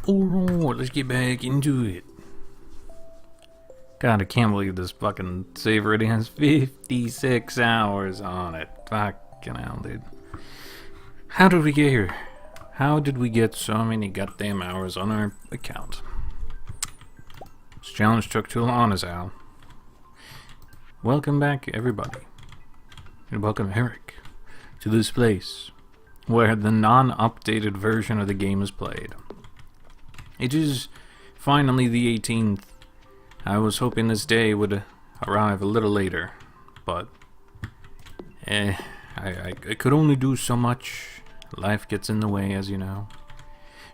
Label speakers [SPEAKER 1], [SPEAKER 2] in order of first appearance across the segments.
[SPEAKER 1] Alright, let's get back into it. God, I can't believe this fucking save already has 56 hours on it. Fucking hell, dude. How did we get here? How did we get so many goddamn hours on our account? This challenge took too long as hell. Welcome back, everybody. And welcome, Eric, to this place where the non-updated version of the game is played. It is finally the 18th. I was hoping this day would arrive a little later, but I could only do so much. Life gets in the way, as you know.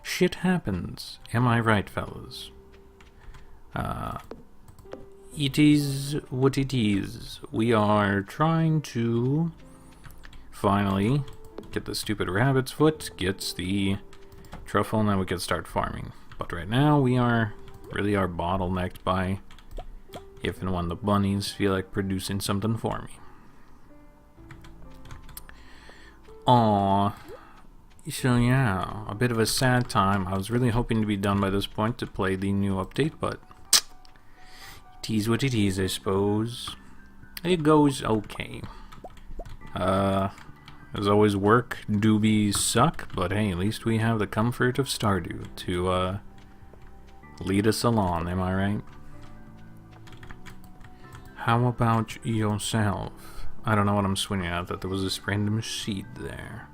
[SPEAKER 1] Shit happens. Am I right, fellas? It is what it is. We are trying to finally get the stupid rabbit's foot, gets the truffle, and then we can start farming. But right now we are bottlenecked by if and when the bunnies feel like producing something for me. Aww. So yeah, a bit of a sad time. I was really hoping to be done by this point to play the new update, but it is what it is, I suppose. It goes okay. As always, work doobies suck, but hey, at least we have the comfort of Stardew to lead us along, am I right? How about yourself? I don't know what I'm swinging at, that there was this random seed there.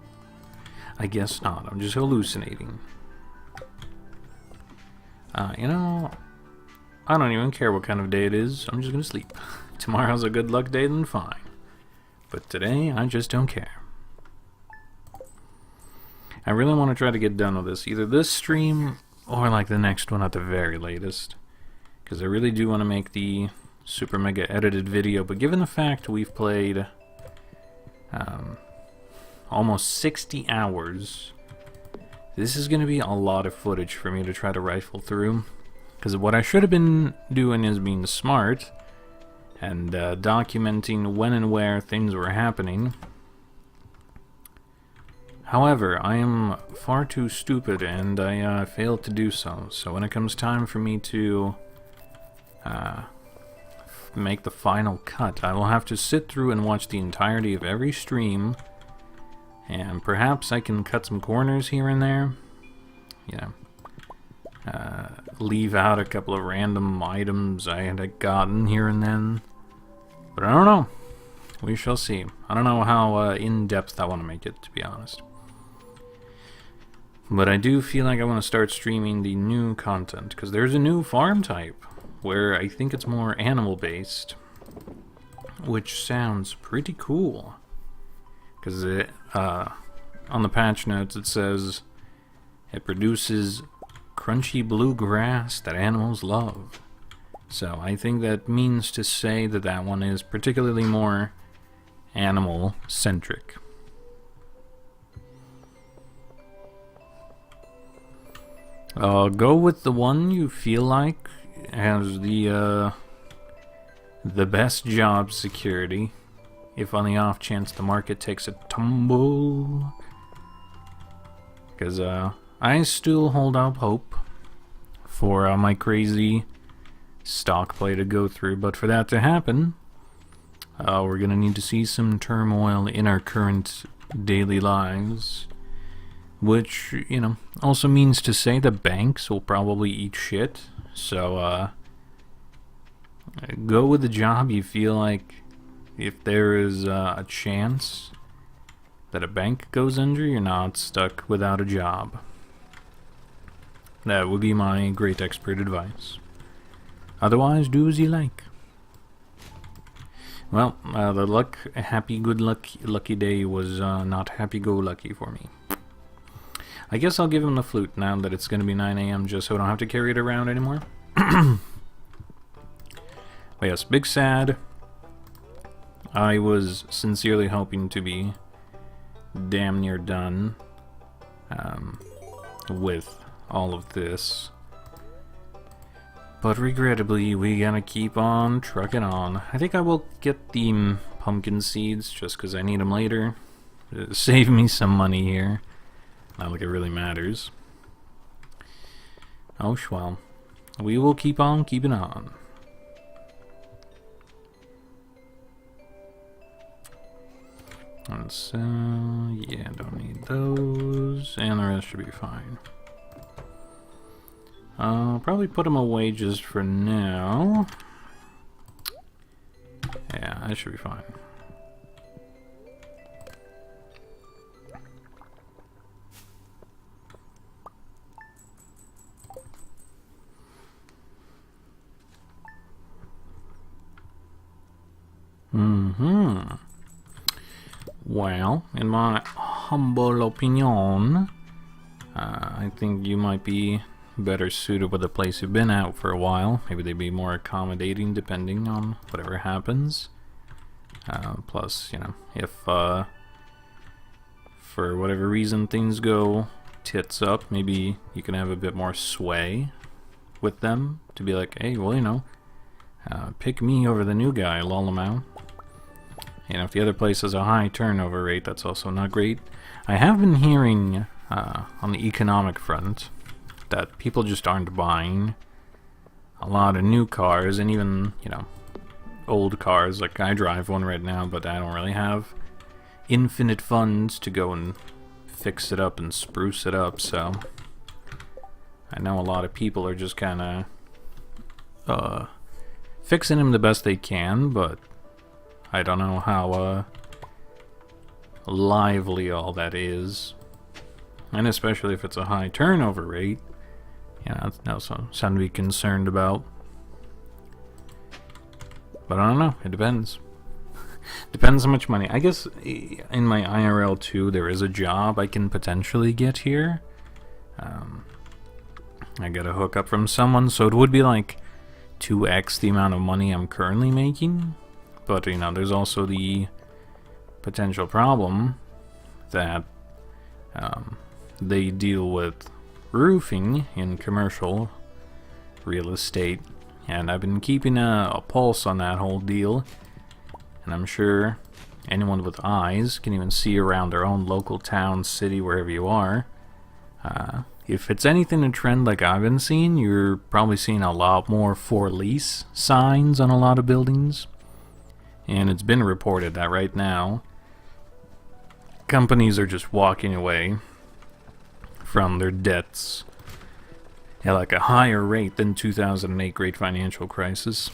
[SPEAKER 1] I guess not, I'm just hallucinating. You know, I don't even care what kind of day it is, I'm just gonna sleep. Tomorrow's a good luck day, then fine. But today, I just don't care. I really want to try to get done with this, either this stream or like the next one at the very latest. Because I really do want to make the super mega edited video, but given the fact we've played almost 60 hours, this is going to be a lot of footage for me to try to rifle through. Because what I should have been doing is being smart and documenting when and where things were happening. However, I am far too stupid and I failed to do so. So when it comes time for me to make the final cut, I will have to sit through and watch the entirety of every stream. And perhaps I can cut some corners here and there. You know, leave out a couple of random items I had gotten here and then. But I don't know. We shall see. I don't know how in-depth I want to make it, to be honest. But I do feel like I want to start streaming the new content, because there's a new farm type, where I think it's more animal-based, which sounds pretty cool. Because on the patch notes it says, it produces crunchy blue grass that animals love. So I think that means to say that that one is particularly more animal-centric. Go with the one you feel like has the best job security, if on the off chance the market takes a tumble. Because I still hold out hope for my crazy stock play to go through, but for that to happen, we're gonna need to see some turmoil in our current daily lives. Which, you know, also means to say the banks will probably eat shit. So, go with the job you feel like if there is a chance that a bank goes under, you're not stuck without a job. That would be my great expert advice. Otherwise, do as you like. Well, the lucky day was not happy-go-lucky for me. I guess I'll give him the flute now that it's going to be 9 AM just so I don't have to carry it around anymore. But yes, big sad. I was sincerely hoping to be damn near done with all of this. But regrettably, we gotta keep on trucking on. I think I will get the pumpkin seeds just because I need them later. Save me some money here. Not like it really matters. Oh, well. We will keep on keeping on. And so, yeah, don't need those, and the rest should be fine. I'll probably put them away just for now. Yeah, that should be fine. Well, in my humble opinion, I think you might be better suited with a place you've been out for a while. Maybe they'd be more accommodating depending on whatever happens. Plus, you know, if for whatever reason things go tits up, maybe you can have a bit more sway with them to be like, hey, well, you know, pick me over the new guy, lol him out. You know, if the other place has a high turnover rate, that's also not great. I have been hearing on the economic front that people just aren't buying a lot of new cars, and even, you know, old cars. Like, I drive one right now, but I don't really have infinite funds to go and fix it up and spruce it up, so I know a lot of people are just kind of fixing them the best they can, but I don't know how lively all that is. And especially if it's a high turnover rate, you know, that's something to be concerned about. But I don't know, it depends. Depends how much money. I guess in my IRL too, there is a job I can potentially get here. I get a hookup from someone, so it would be like 2x the amount of money I'm currently making. But, you know, there's also the potential problem that they deal with roofing in commercial real estate, and I've been keeping a pulse on that whole deal, and I'm sure anyone with eyes can even see around their own local town, city, wherever you are. If it's anything to trend like I've been seeing, you're probably seeing a lot more for lease signs on a lot of buildings. And it's been reported that right now, companies are just walking away from their debts at like a higher rate than 2008 Great Financial Crisis.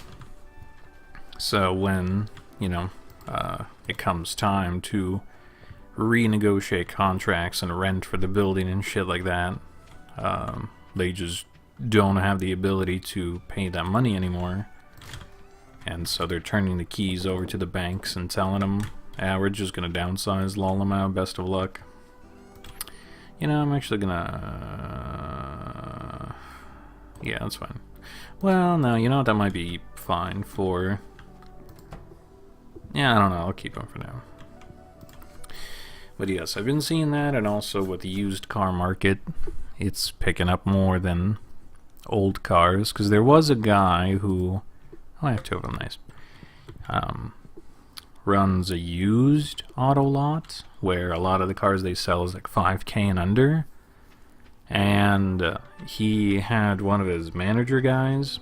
[SPEAKER 1] So when, you know, it comes time to renegotiate contracts and rent for the building and shit like that, they just don't have the ability to pay that money anymore. And so they're turning the keys over to the banks and telling them, we're just going to downsize, lol them out, best of luck. You know, I'm actually going to... yeah, that's fine. Well, no, you know what, that might be fine for... yeah, I don't know, I'll keep them for now. But yes, I've been seeing that, and also with the used car market, it's picking up more than old cars, because there was a guy who... oh, I have two of them, nice. Runs a used auto lot where a lot of the cars they sell is like 5K and under. And he had one of his manager guys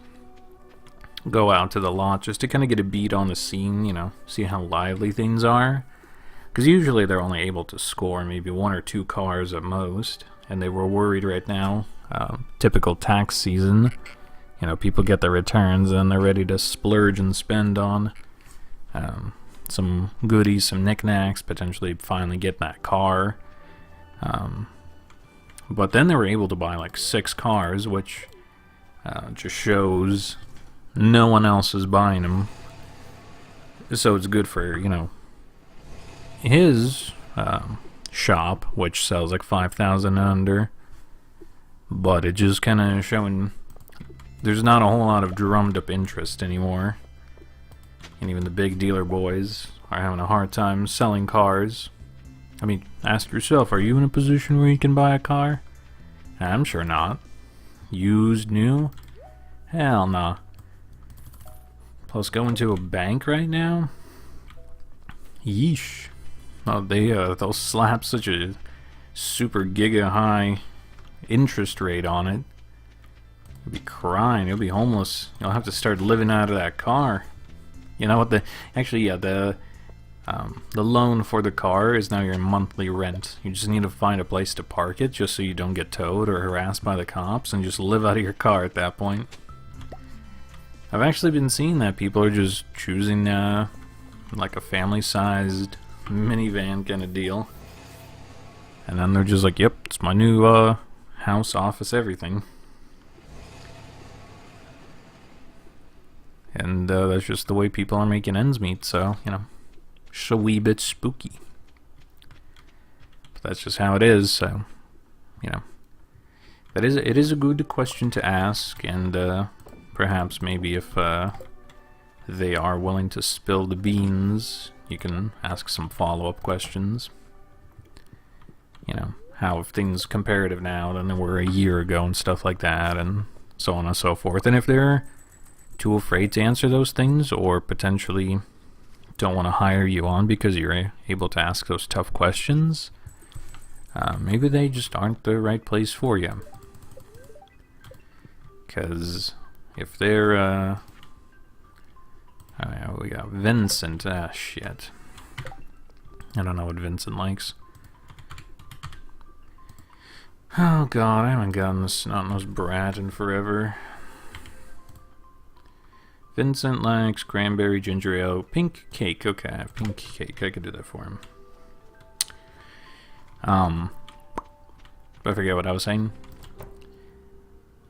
[SPEAKER 1] go out to the lot just to kind of get a beat on the scene, you know, see how lively things are. Because usually they're only able to score maybe 1 or 2 cars at most. And they were worried right now, typical tax season. You know, people get their returns and they're ready to splurge and spend on some goodies, some knickknacks, potentially finally get that car. But then they were able to buy like 6 cars, which just shows no one else is buying them. So it's good for, you know, his shop, which sells like 5,000 and under. But it just kind of showing... there's not a whole lot of drummed up interest anymore. And even the big dealer boys are having a hard time selling cars. I mean, ask yourself, are you in a position where you can buy a car? I'm sure not. Used, new? Hell nah. Plus going to a bank right now? Yeesh. Oh, they'll slap such a super giga high interest rate on it. You'll be crying. You'll be homeless. You'll have to start living out of that car. You know what? The loan for the car is now your monthly rent. You just need to find a place to park it just so you don't get towed or harassed by the cops and just live out of your car at that point. I've actually been seeing that people are just choosing like a family-sized minivan kind of deal. And then they're just like, yep, it's my new house, office, everything. And that's just the way people are making ends meet, so, you know, just a wee bit spooky. But that's just how it is, so, you know. It is a good question to ask, and perhaps maybe if they are willing to spill the beans, you can ask some follow-up questions. You know, how have things comparative now than they were a year ago and stuff like that, and so on and so forth. And if they're too afraid to answer those things, or potentially don't want to hire you on because you're able to ask those tough questions, maybe they just aren't the right place for you. Because if they're, we got Vincent. Ah, shit. I don't know what Vincent likes. Oh god, I haven't gotten this snot-nosed brat in forever. Vincent likes cranberry ginger ale, pink cake. Okay, pink cake. I could do that for him. I forget what I was saying.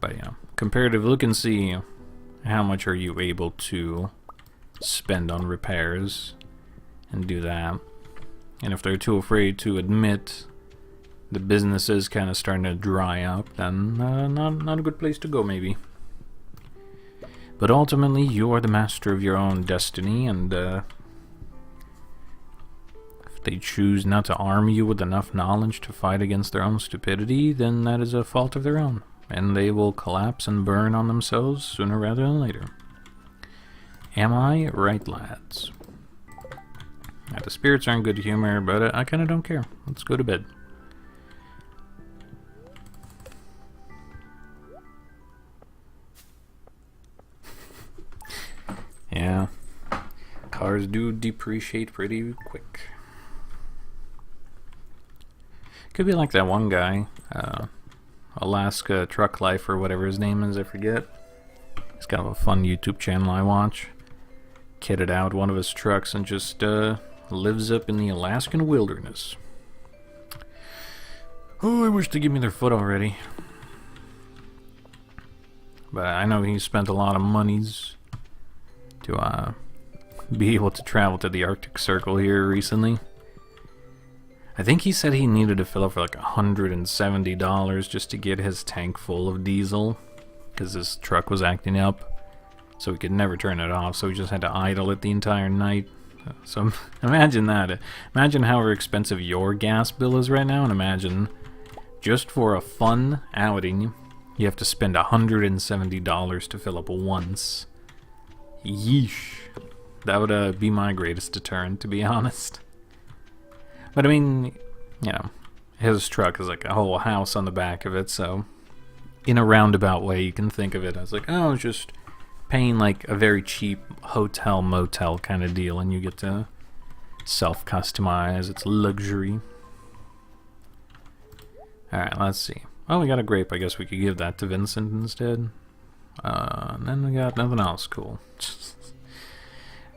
[SPEAKER 1] But yeah, comparative look and see how much are you able to spend on repairs and do that. And if they're too afraid to admit the business is kind of starting to dry up, then not a good place to go, maybe. But ultimately, you are the master of your own destiny, and if they choose not to arm you with enough knowledge to fight against their own stupidity, then that is a fault of their own, and they will collapse and burn on themselves sooner rather than later. Am I right, lads? Now, the spirits are in good humor, but I kind of don't care. Let's go to bed. Yeah, cars do depreciate pretty quick. Could be like that one guy, Alaska Truck Life or whatever his name is, I forget. He's kind of a fun YouTube channel I watch. Kitted out one of his trucks and just lives up in the Alaskan wilderness. Oh, I wish they'd give me their foot already. But I know he spent a lot of monies to be able to travel to the Arctic Circle here recently. I think he said he needed to fill up for like $170 just to get his tank full of diesel, because his truck was acting up, so he could never turn it off, so he just had to idle it the entire night. So imagine that. Imagine how expensive your gas bill is right now, and imagine just for a fun outing you have to spend $170 to fill up once. Yeesh. That would be my greatest deterrent, to be honest. But I mean, you know, his truck is like a whole house on the back of it, so in a roundabout way you can think of it as like, oh, it's just paying like a very cheap hotel motel kind of deal, and you get to self-customize. It's luxury. Alright, let's see. Oh, we got a grape. I guess we could give that to Vincent instead. And then we got nothing else. Cool.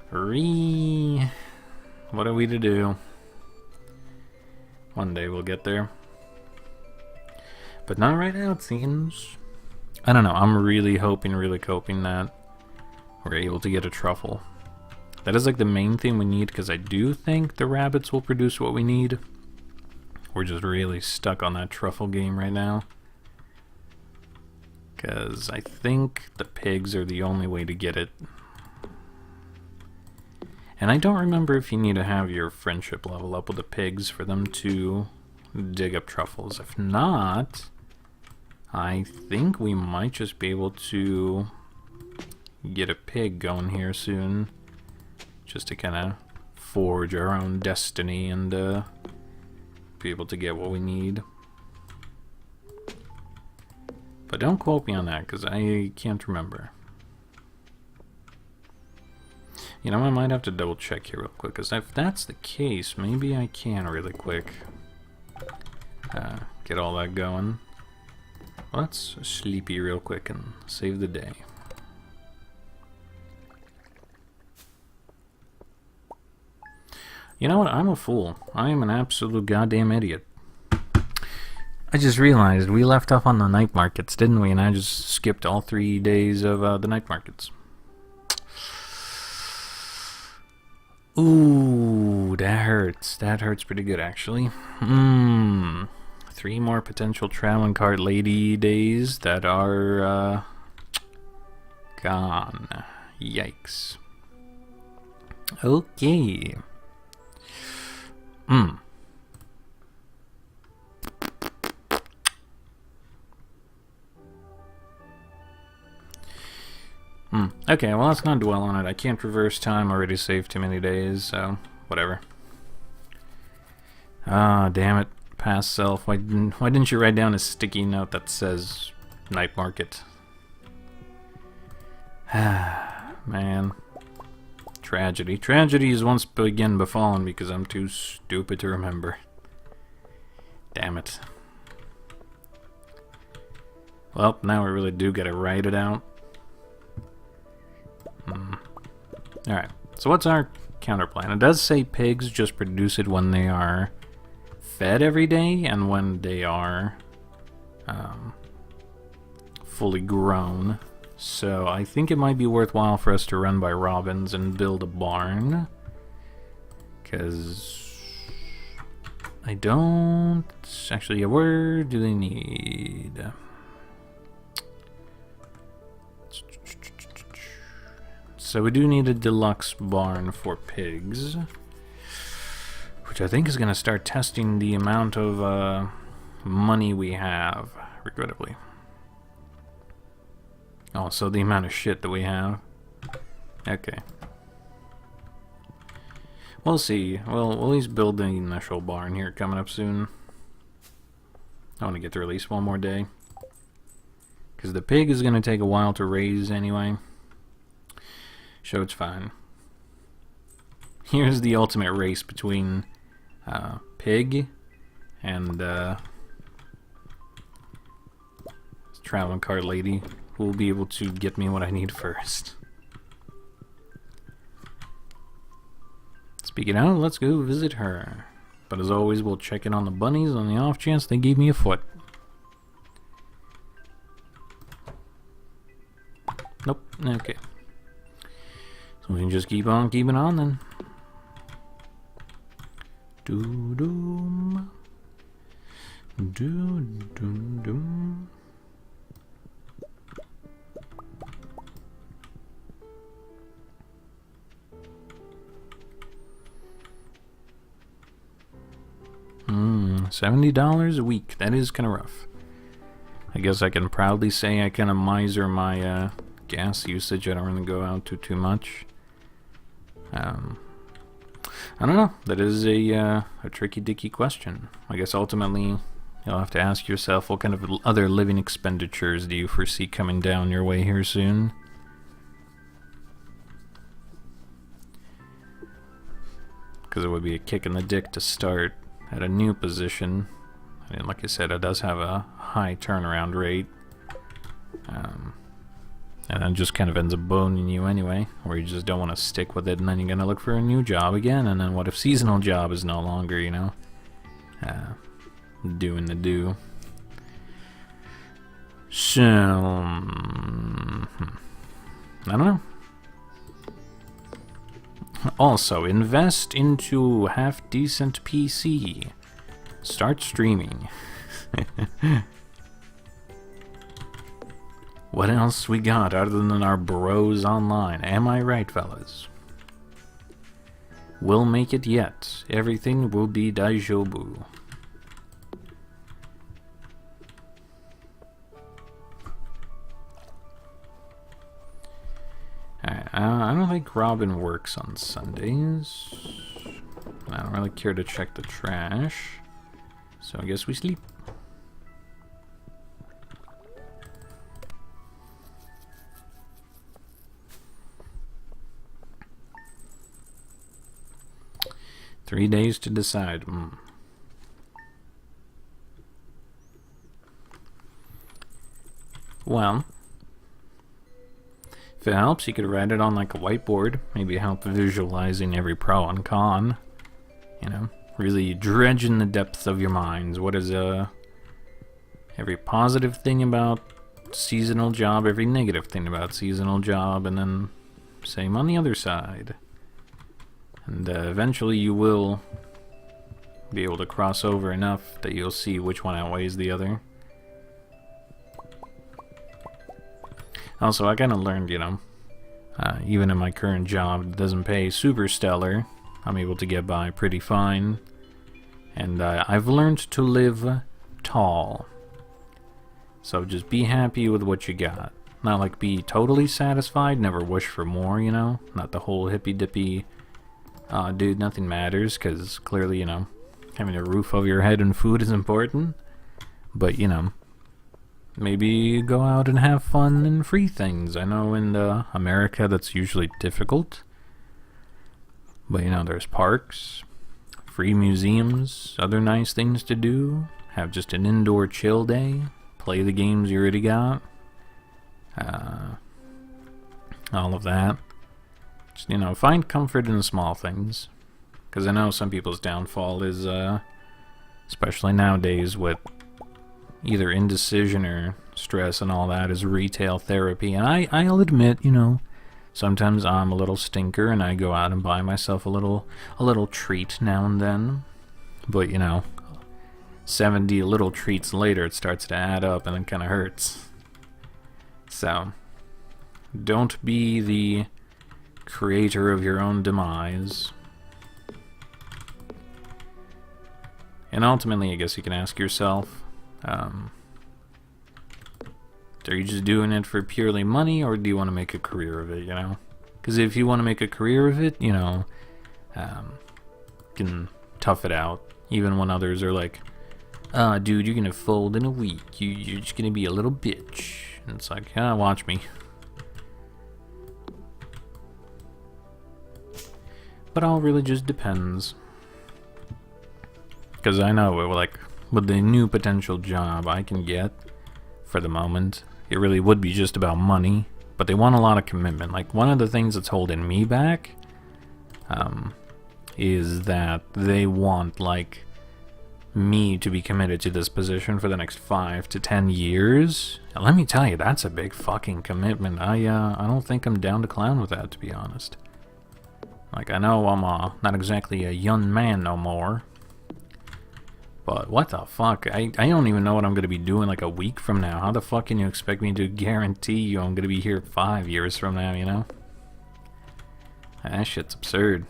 [SPEAKER 1] What are we to do? One day we'll get there. But not right now, it seems. I don't know. I'm really hoping, really coping that we're able to get a truffle. That is like the main thing we need, because I do think the rabbits will produce what we need. We're just really stuck on that truffle game right now. Because I think the pigs are the only way to get it. And I don't remember if you need to have your friendship level up with the pigs for them to dig up truffles. If not, I think we might just be able to get a pig going here soon. Just to kind of forge our own destiny and be able to get what we need. But don't quote me on that, because I can't remember. You know, I might have to double check here real quick, because if that's the case, maybe I can really quick get all that going. Let's sleepy real quick and save the day. You know what? I'm a fool. I am an absolute goddamn idiot. I just realized we left off on the night markets, didn't we? And I just skipped all 3 days of the night markets. Ooh, that hurts. That hurts pretty good, actually. 3 more potential traveling cart lady days that are gone. Yikes. Okay. Okay, well, let's not dwell on it. I can't reverse time, already saved too many days, so whatever. Ah, damn it. Past self. Why didn't you write down a sticky note that says night market? Man. Tragedy. Tragedy has once again befallen because I'm too stupid to remember. Damn it. Well, now we really do gotta write it out. Alright, so what's our counter plan? It does say pigs just produce it when they are fed every day and when they are fully grown. So I think it might be worthwhile for us to run by Robin's and build a barn. Because I don't... Actually, where do they need... So we do need a deluxe barn for pigs, which I think is going to start testing the amount of money we have, regrettably. Also, the amount of shit that we have. Okay. We'll see. We'll at least build the initial barn here coming up soon. I want to get through at least one more day. Because the pig is going to take a while to raise anyway. So it's fine. Here's the ultimate race between pig and traveling cart lady, who will be able to get me what I need first. Speaking of, let's go visit her. But as always, we'll check in on the bunnies on the off chance they gave me a foot. Nope. Okay. So we can just keep on keeping on then. Doo-doom. Doo-doom-doom. $70 a week. That is kind of rough. I guess I can proudly say I kind of miser my gas usage. I don't really go out too much. I don't know. That is a tricky dicky question. I guess ultimately you'll have to ask yourself, what kind of other living expenditures do you foresee coming down your way here soon? Because it would be a kick in the dick to start at a new position. And like I said, it does have a high turnaround rate. And then just kind of ends up boning you anyway, or you just don't want to stick with it, and then you're going to look for a new job again, and then what if seasonal job is no longer, you know, doing the do. So, I don't know. Also, invest into half-decent PC. Start streaming. What else we got other than our bros online? Am I right, fellas? We'll make it yet. Everything will be daijobu. I don't think Robin works on Sundays. I don't really care to check the trash. So I guess we sleep. 3 days to decide. Well, if it helps, you could write it on like a whiteboard. Maybe help visualizing every pro and con. You know, really dredge in the depths of your minds. What is every positive thing about seasonal job, every negative thing about seasonal job, and then same on the other side. And eventually you will be able to cross over enough that you'll see which one outweighs the other. Also, I kind of learned, you know, even in my current job, it doesn't pay super stellar. I'm able to get by pretty fine. And I've learned to live tall. So just be happy with what you got. Not like be totally satisfied, never wish for more, you know? Not the whole hippy-dippy, dude, nothing matters, because clearly, you know, having a roof over your head and food is important. But, you know, maybe go out and have fun and free things. I know in America that's usually difficult. But, you know, there's parks, free museums, other nice things to do. Have just an indoor chill day. Play the games you already got. All of that. Just, you know, find comfort in the small things. Because I know some people's downfall is, especially nowadays with either indecision or stress and all that, is retail therapy. And I'll admit, you know, sometimes I'm a little stinker and I go out and buy myself a little treat now and then. But, you know, 70 little treats later, it starts to add up and it kind of hurts. So, don't be the creator of your own demise. And ultimately, I guess you can ask yourself, are you just doing it for purely money, or do you want to make a career of it, you know? Because if you want to make a career of it, you know, you can tough it out, even when others are like, dude, you're gonna fold in a week, you're just gonna be a little bitch. And it's like, watch me. But all really just depends. Because I know, like, with the new potential job I can get, for the moment, it really would be just about money. But they want a lot of commitment. Like, one of the things that's holding me back, is that they want, like, me to be committed to this position for the next 5 to 10 years. And let me tell you, that's a big fucking commitment. I don't think I'm down to clown with that, to be honest. Like, I know I'm not exactly a young man no more. But what the fuck? I don't even know what I'm going to be doing like a week from now. How the fuck can you expect me to guarantee you I'm going to be here 5 years from now, you know? That shit's absurd.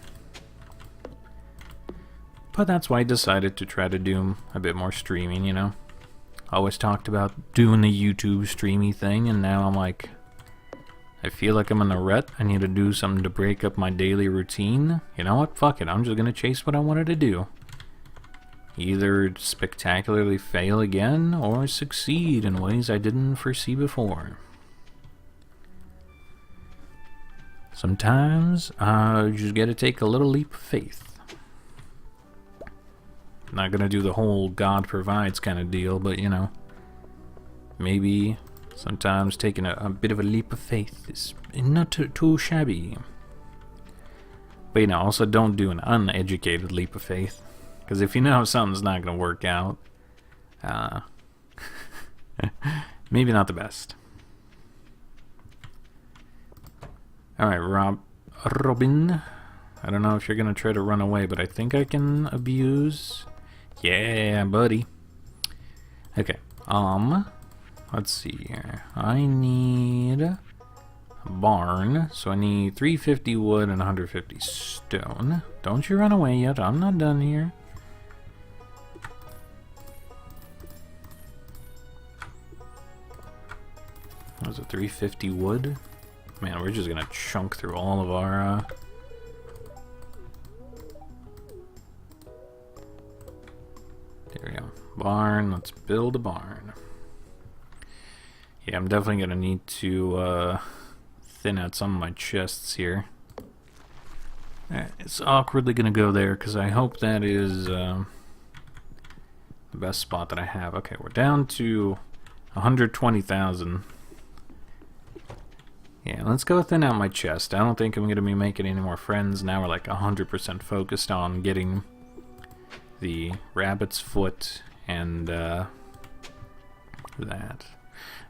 [SPEAKER 1] But that's why I decided to try to do a bit more streaming, you know? Always talked about doing the YouTube streamy thing, and now I'm like, I feel like I'm in a rut. I need to do something to break up my daily routine. You know what? Fuck it. I'm just going to chase what I wanted to do. Either spectacularly fail again, or succeed in ways I didn't foresee before. Sometimes, you just gotta take a little leap of faith. Not gonna do the whole God provides kind of deal, but you know, maybe sometimes taking a bit of a leap of faith is not too shabby. But you know, also don't do an uneducated leap of faith. Because if you know something's not going to work out, maybe not the best. Alright, Robin. I don't know if you're going to try to run away, but I think I can abuse. Yeah, buddy. Okay, let's see here. I need a barn, so I need 350 wood and 150 stone. Don't you run away yet, I'm not done here. Was it 350 wood? Man, we're just gonna chunk through all of our, There we go. Barn, let's build a barn. Yeah, I'm definitely gonna need to, thin out some of my chests here. It's awkwardly gonna go there because I hope that is the best spot that I have. Okay, we're down to 120,000. Yeah, let's go thin out my chest. I don't think I'm gonna be making any more friends. Now we're like 100% focused on getting the rabbit's foot and that.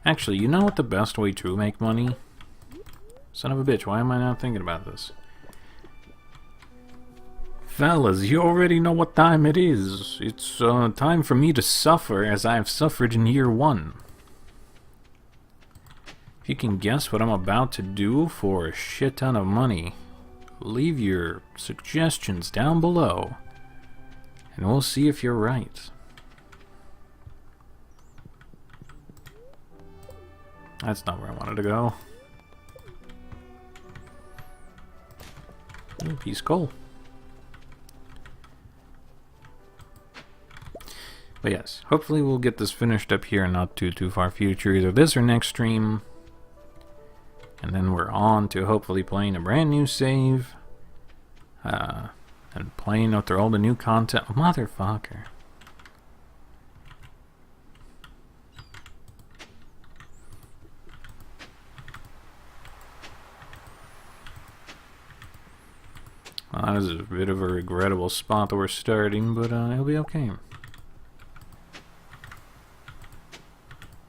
[SPEAKER 1] Actually, you know what the best way to make money? Son of a bitch, why am I not thinking about this? Fellas, you already know what time it is. It's time for me to suffer as I have suffered in year 1. If you can guess what I'm about to do for a shit ton of money, leave your suggestions down below, and we'll see if you're right. That's not where I wanted to go. Ooh, piece of coal. But yes, hopefully we'll get this finished up here in not too far future, either this or next stream. And then we're on to hopefully playing a brand new save. And playing out all the new content. Oh, motherfucker. Well, that is a bit of a regrettable spot that we're starting, but it'll be okay.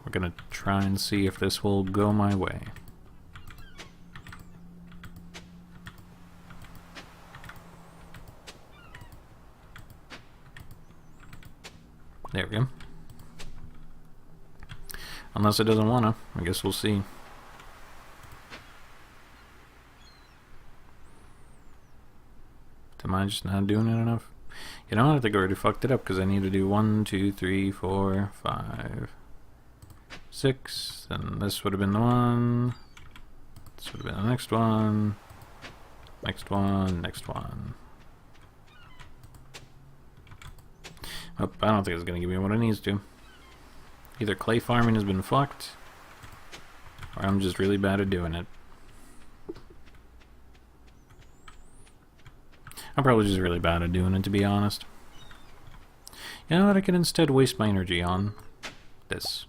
[SPEAKER 1] We're gonna try and see if this will go my way. There we go. Unless it doesn't wanna, I guess we'll see. Am I just not doing it enough? You know, I think I already fucked it up because I need to do 1, 2, 3, 4, 5, 6. Then this would have been the one. This would have been the next one. Next one. Next one. Oh, I don't think it's going to give me what it needs to. Either clay farming has been fucked, or I'm just really bad at doing it. I'm probably just really bad at doing it, to be honest. You know what? I could instead waste my energy on this.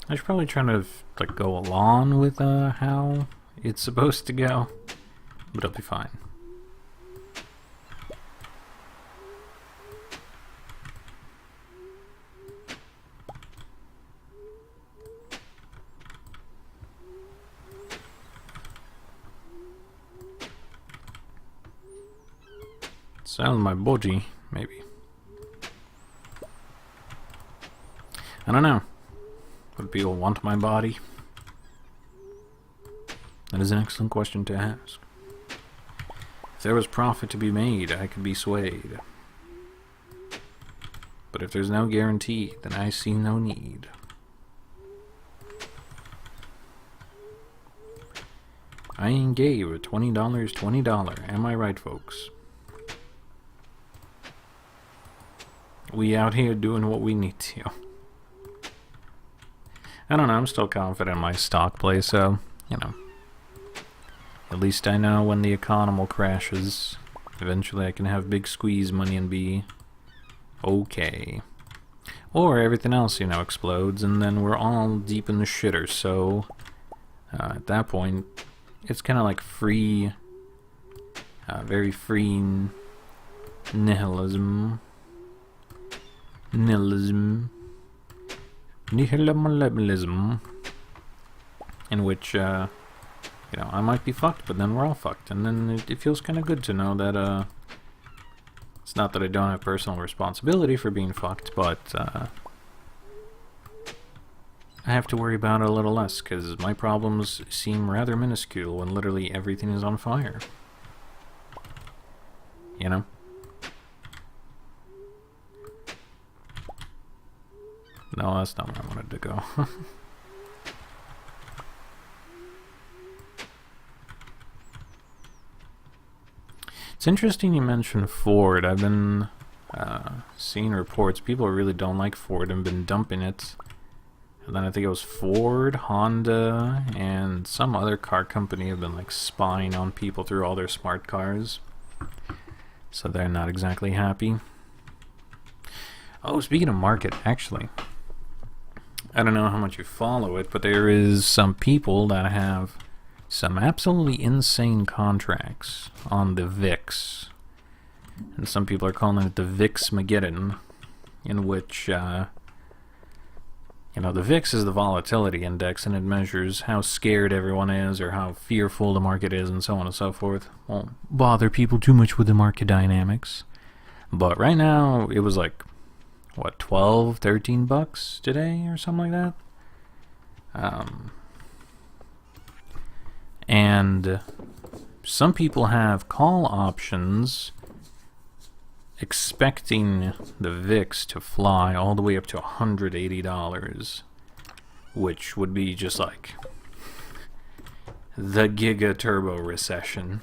[SPEAKER 1] I should probably try to like go along with how it's supposed to go, but it'll be fine. Sell my body, maybe. I don't know. Would people want my body? That is an excellent question to ask. If there was profit to be made, I could be swayed. But if there's no guarantee, then I see no need. I ain't gave $20 $20. Am I right, folks? We out here doing what we need to. I don't know, I'm still confident in my stock play, so, you know. At least I know when the economy crashes, eventually I can have big squeeze money and be okay. Or everything else, you know, explodes, and then we're all deep in the shitter, so at that point, it's kind of like free, very free nihilism. Nihilism, in which, you know, I might be fucked, but then we're all fucked, and then it feels kind of good to know that, it's not that I don't have personal responsibility for being fucked, but, I have to worry about it a little less, because my problems seem rather minuscule when literally everything is on fire. You know? No, that's not where I wanted to go. It's interesting you mentioned Ford. I've been seeing reports. People really don't like Ford and been dumping it. And then I think it was Ford, Honda, and some other car company have been like spying on people through all their smart cars. So they're not exactly happy. Oh, speaking of market, actually, I don't know how much you follow it, but there is some people that have some absolutely insane contracts on the VIX. And some people are calling it the VIX-mageddon, in which, you know, the VIX is the volatility index, and it measures how scared everyone is or how fearful the market is and so on and so forth. Won't bother people too much with the market dynamics. But right now, it was like, what, 12, 13 bucks today or something like that? And some people have call options expecting the VIX to fly all the way up to $180, which would be just like the giga turbo recession.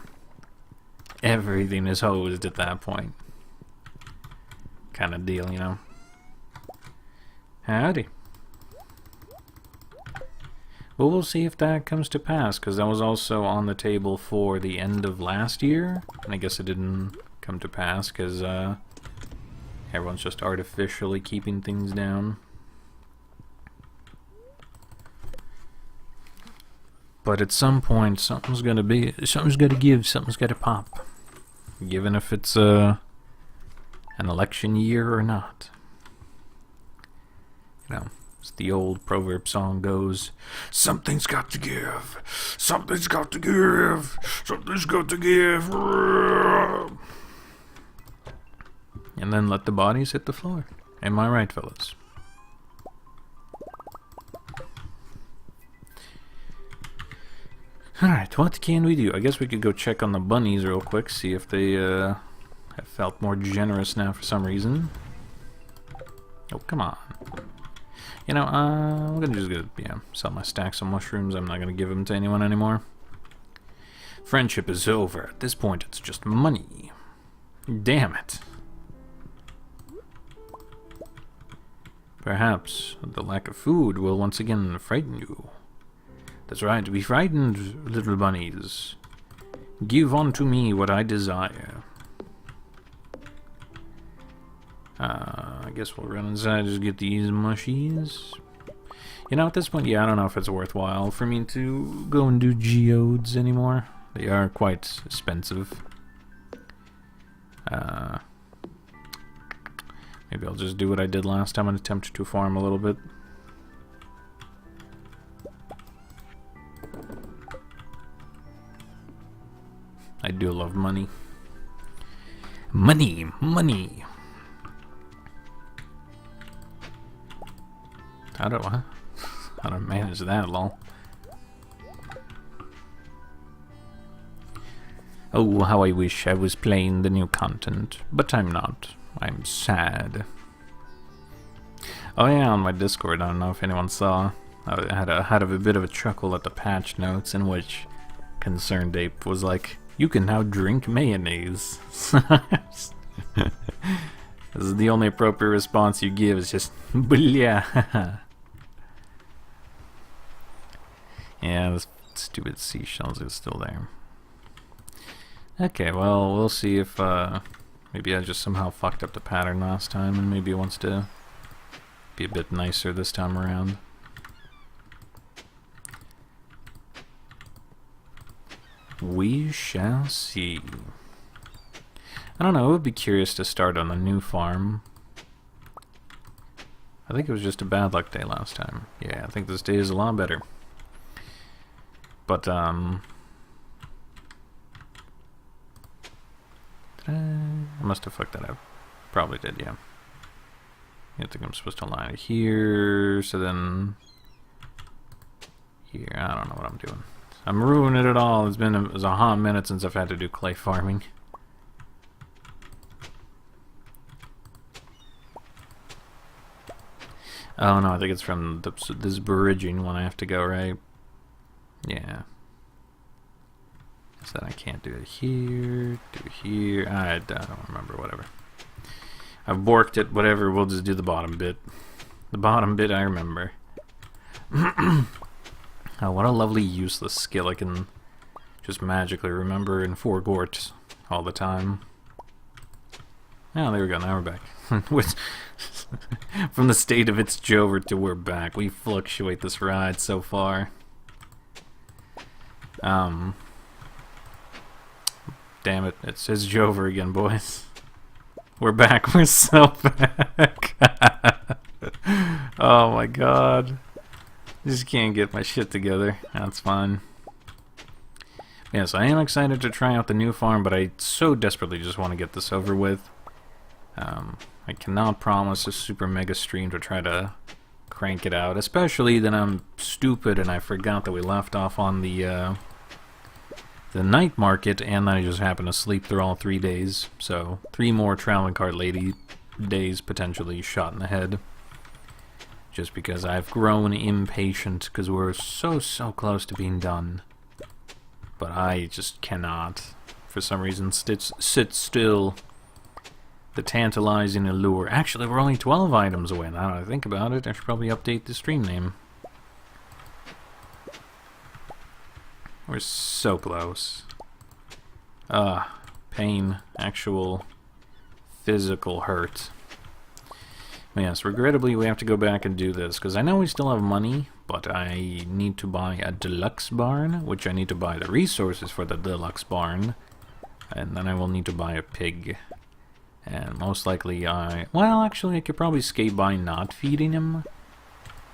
[SPEAKER 1] Everything is hosed at that point. Kind of deal, you know. Howdy. Well, we'll see if that comes to pass, because that was also on the table for the end of last year, and I guess it didn't come to pass, because everyone's just artificially keeping things down. But at some point, something's gonna give, something's gotta pop, given if it's an election year or not. You know, as the old proverb song goes, something's got to give, something's got to give, something's got to give. And then let the bodies hit the floor. Am I right, fellas? Alright, what can we do? I guess we could go check on the bunnies real quick, see if they have felt more generous now for some reason. Oh, come on. You know, I'm gonna just sell my stacks of mushrooms. I'm not gonna give them to anyone anymore. Friendship is over. At this point, it's just money. Damn it. Perhaps the lack of food will once again frighten you. That's right, be frightened, little bunnies. Give unto me what I desire. I guess we'll run inside and just get these mushies. You know, at this point, yeah, I don't know if it's worthwhile for me to go and do geodes anymore. They are quite expensive. Maybe I'll just do what I did last time and attempt to farm a little bit. I do love money. Money, money. How do I manage that, lol? Oh, how I wish I was playing the new content, but I'm not. I'm sad. Oh yeah, on my Discord, I don't know if anyone saw, I had a bit of a chuckle at the patch notes in which Concerned Ape was like, "You can now drink mayonnaise." This is the only appropriate response you give, is just blah. Yeah, the stupid seashells are still there. Okay, well, we'll see if maybe I just somehow fucked up the pattern last time, and maybe it wants to be a bit nicer this time around. We shall see. I don't know, I would be curious to start on a new farm. I think it was just a bad luck day last time. Yeah, I think this day is a lot better. But, I must have fucked that up. Probably did, yeah. I think I'm supposed to line it here, so then here. I don't know what I'm doing. I'm ruining it all. It's been a hot minute since I've had to do clay farming. Oh no, I think it's from this bridging one I have to go, right? Yeah. So then I can't do it here, do it here. I don't remember, whatever. I've borked it, whatever, we'll just do the bottom bit. The bottom bit I remember. Oh, what a lovely useless skill I can just magically remember in Forgort all the time. Oh, there we go, now we're back. With from the state of its Jover to we're back. We fluctuate this ride so far. Damn it, it says Jover again, boys. We're back, we're so back. Oh my god. Just can't get my shit together. That's fine. Yes, I am excited to try out the new farm, but I so desperately just want to get this over with. I cannot promise a super mega stream to try to crank it out, especially that I'm stupid and I forgot that we left off on the night market, and then I just happened to sleep through all 3 days. So 3 more traveling cart lady days potentially shot in the head. Just because I've grown impatient because we're so close to being done. But I just cannot, for some reason, sit still. The tantalizing allure. Actually, we're only 12 items away. Now that I think about it, I should probably update the stream name. We're so close. Pain. Actual physical hurt. Yes, regrettably we have to go back and do this, because I know we still have money, but I need to buy a deluxe barn, which I need to buy the resources for the deluxe barn, and then I will need to buy a pig. And most likely well, actually I could probably skate by not feeding him.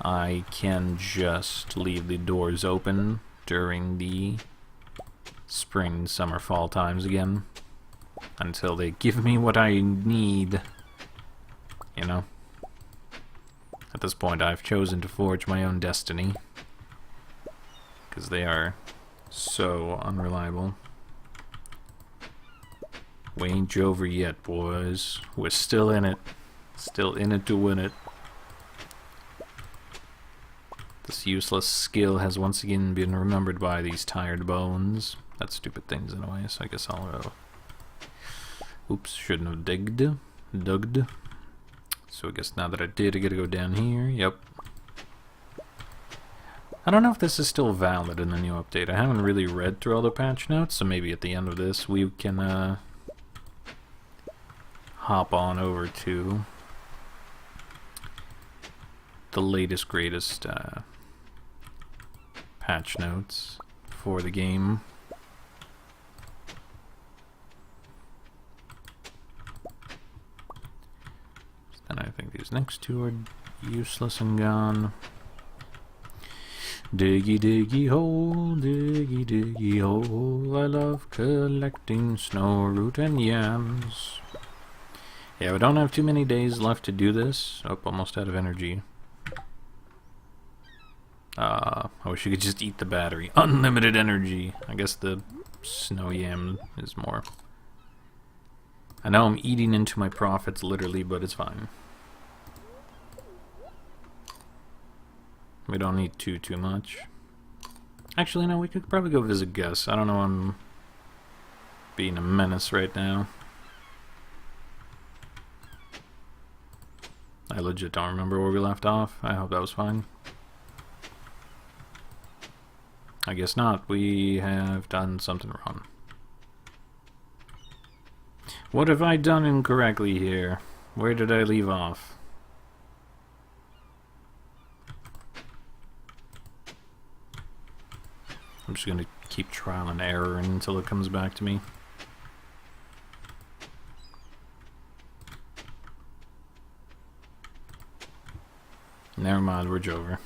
[SPEAKER 1] I can just leave the doors open during the spring, summer, fall times again, until they give me what I need, you know? At this point, I've chosen to forge my own destiny, because they are so unreliable. We ain't over yet, boys. We're still in it. Still in it to win it. This useless skill has once again been remembered by these tired bones. That's stupid things in a way, so I guess I'll go. Oops, shouldn't have dug. So I guess now that I did, I gotta go down here. Yep. I don't know if this is still valid in the new update. I haven't really read through all the patch notes, so maybe at the end of this we can hop on over to the latest, greatest patch notes for the game. And I think these next two are useless and gone. Diggy diggy hole, diggy diggy hole, I love collecting snow root and yams. Yeah, we don't have too many days left to do this. Oh, almost out of energy. I wish you could just eat the battery. Unlimited energy. I guess the snow yam is more. I know I'm eating into my profits literally, but it's fine. We don't need too much. Actually, no, we could probably go visit Gus. I don't know, I'm being a menace right now. I legit don't remember where we left off. I hope that was fine. I guess not. We have done something wrong. What have I done incorrectly here? Where did I leave off? I'm just gonna keep trial and error until it comes back to me. Never mind, we're over.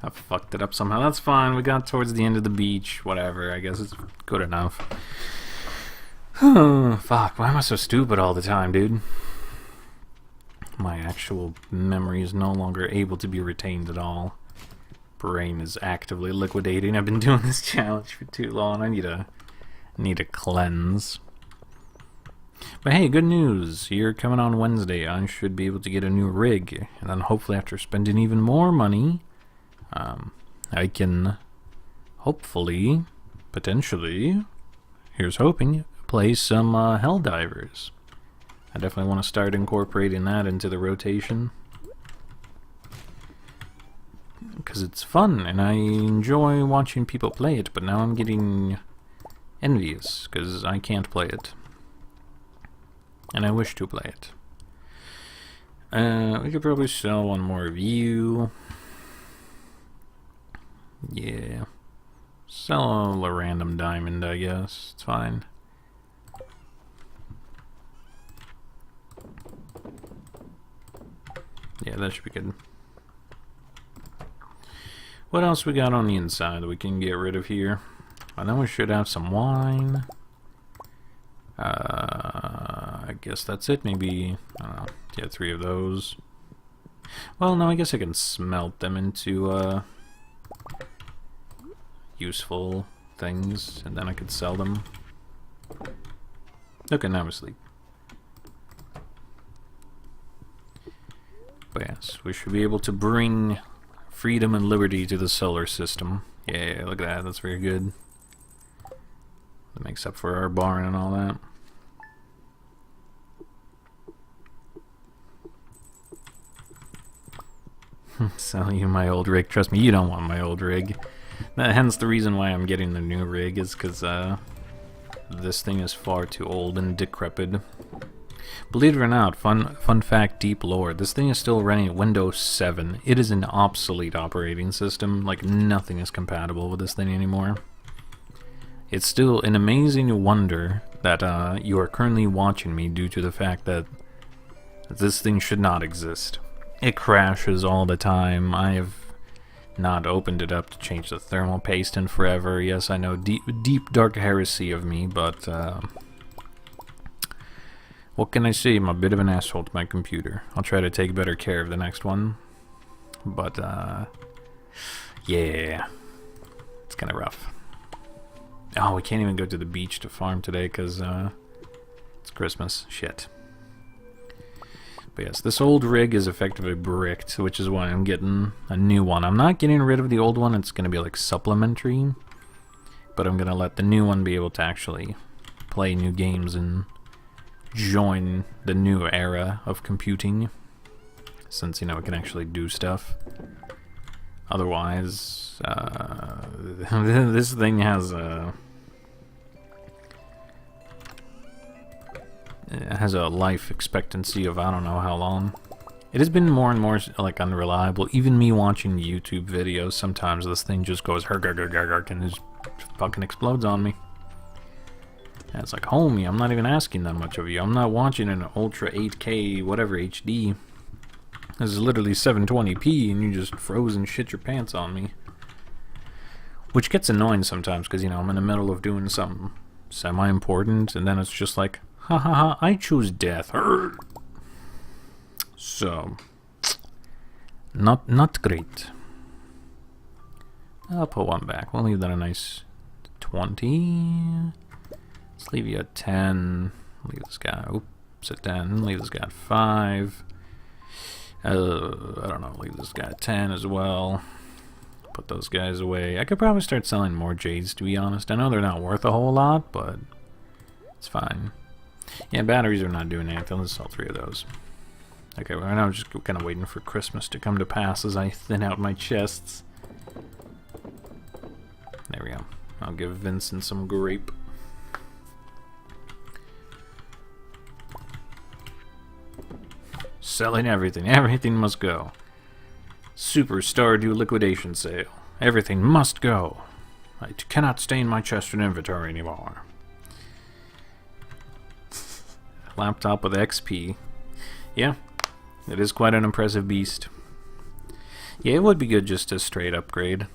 [SPEAKER 1] I fucked it up somehow. That's fine. We got towards the end of the beach. Whatever. I guess it's good enough. Fuck. Why am I so stupid all the time, dude? My actual memory is no longer able to be retained at all. brain is actively liquidating. I've been doing this challenge for too long. I need a cleanse. But hey, good news. You're coming on Wednesday. I should be able to get a new rig. And then hopefully after spending even more money, I can hopefully, potentially, here's hoping, play some Helldivers. I definitely want to start incorporating that into the rotation. Because it's fun, and I enjoy watching people play it, but now I'm getting envious, because I can't play it. And I wish to play it. We could probably sell one more of you. Yeah. Sell a random diamond, I guess. It's fine. Yeah, that should be good. What else we got on the inside that we can get rid of here? I know we should have some wine. I guess that's it. Maybe, I don't know, yeah, 3 of those. Well, no, I guess I can smelt them into useful things, and then I could sell them. Okay, now I'm asleep. But yes, we should be able to bring freedom and liberty to the solar system. Yeah, look at that. That's very good. That makes up for our barn and all that. Sell you my old rig. Trust me, you don't want my old rig. Hence the reason why I'm getting the new rig is because this thing is far too old and decrepit. Believe it or not, fun fact, deep lore, this thing is still running at Windows 7. It is an obsolete operating system. Like, nothing is compatible with this thing anymore. It's still an amazing wonder that you are currently watching me due to the fact that this thing should not exist. It crashes all the time. I have not opened it up to change the thermal paste in forever. Yes, I know, deep dark heresy of me, but what can I say? I'm a bit of an asshole to my computer. I'll try to take better care of the next one. But, yeah. It's kind of rough. Oh, we can't even go to the beach to farm today because it's Christmas. Shit. But yes, this old rig is effectively bricked, which is why I'm getting a new one. I'm not getting rid of the old one. It's going to be like supplementary. But I'm going to let the new one be able to actually play new games and join the new era of computing, since, you know, it can actually do stuff. Otherwise, this thing has a life expectancy of I don't know how long. It has been more and more like unreliable. Even me watching YouTube videos, sometimes this thing just goes and just fucking explodes on me. And it's like, homie, I'm not even asking that much of you. I'm not watching an Ultra 8K, whatever, HD. This is literally 720p, and you just froze and shit your pants on me. Which gets annoying sometimes, because, you know, I'm in the middle of doing something semi-important, and then it's just like, ha ha ha, I choose death. So, not great. I'll put one back. We'll leave that a nice 20. Let's leave you at 10. Leave this guy, oops, at 10. Leave this guy at 5. I don't know, leave this guy at 10 as well. Put those guys away. I could probably start selling more jades, to be honest. I know they're not worth a whole lot, but it's fine. Yeah, batteries are not doing anything. Let's sell 3 of those. Okay, well, right now I'm just kind of waiting for Christmas to come to pass as I thin out my chests. There we go. I'll give Vincent some grape. Selling everything. Everything must go. Super Stardew liquidation sale. Everything must go. I cannot stay in my chest and inventory anymore. Laptop with XP. Yeah, it is quite an impressive beast. Yeah, it would be good just to straight upgrade.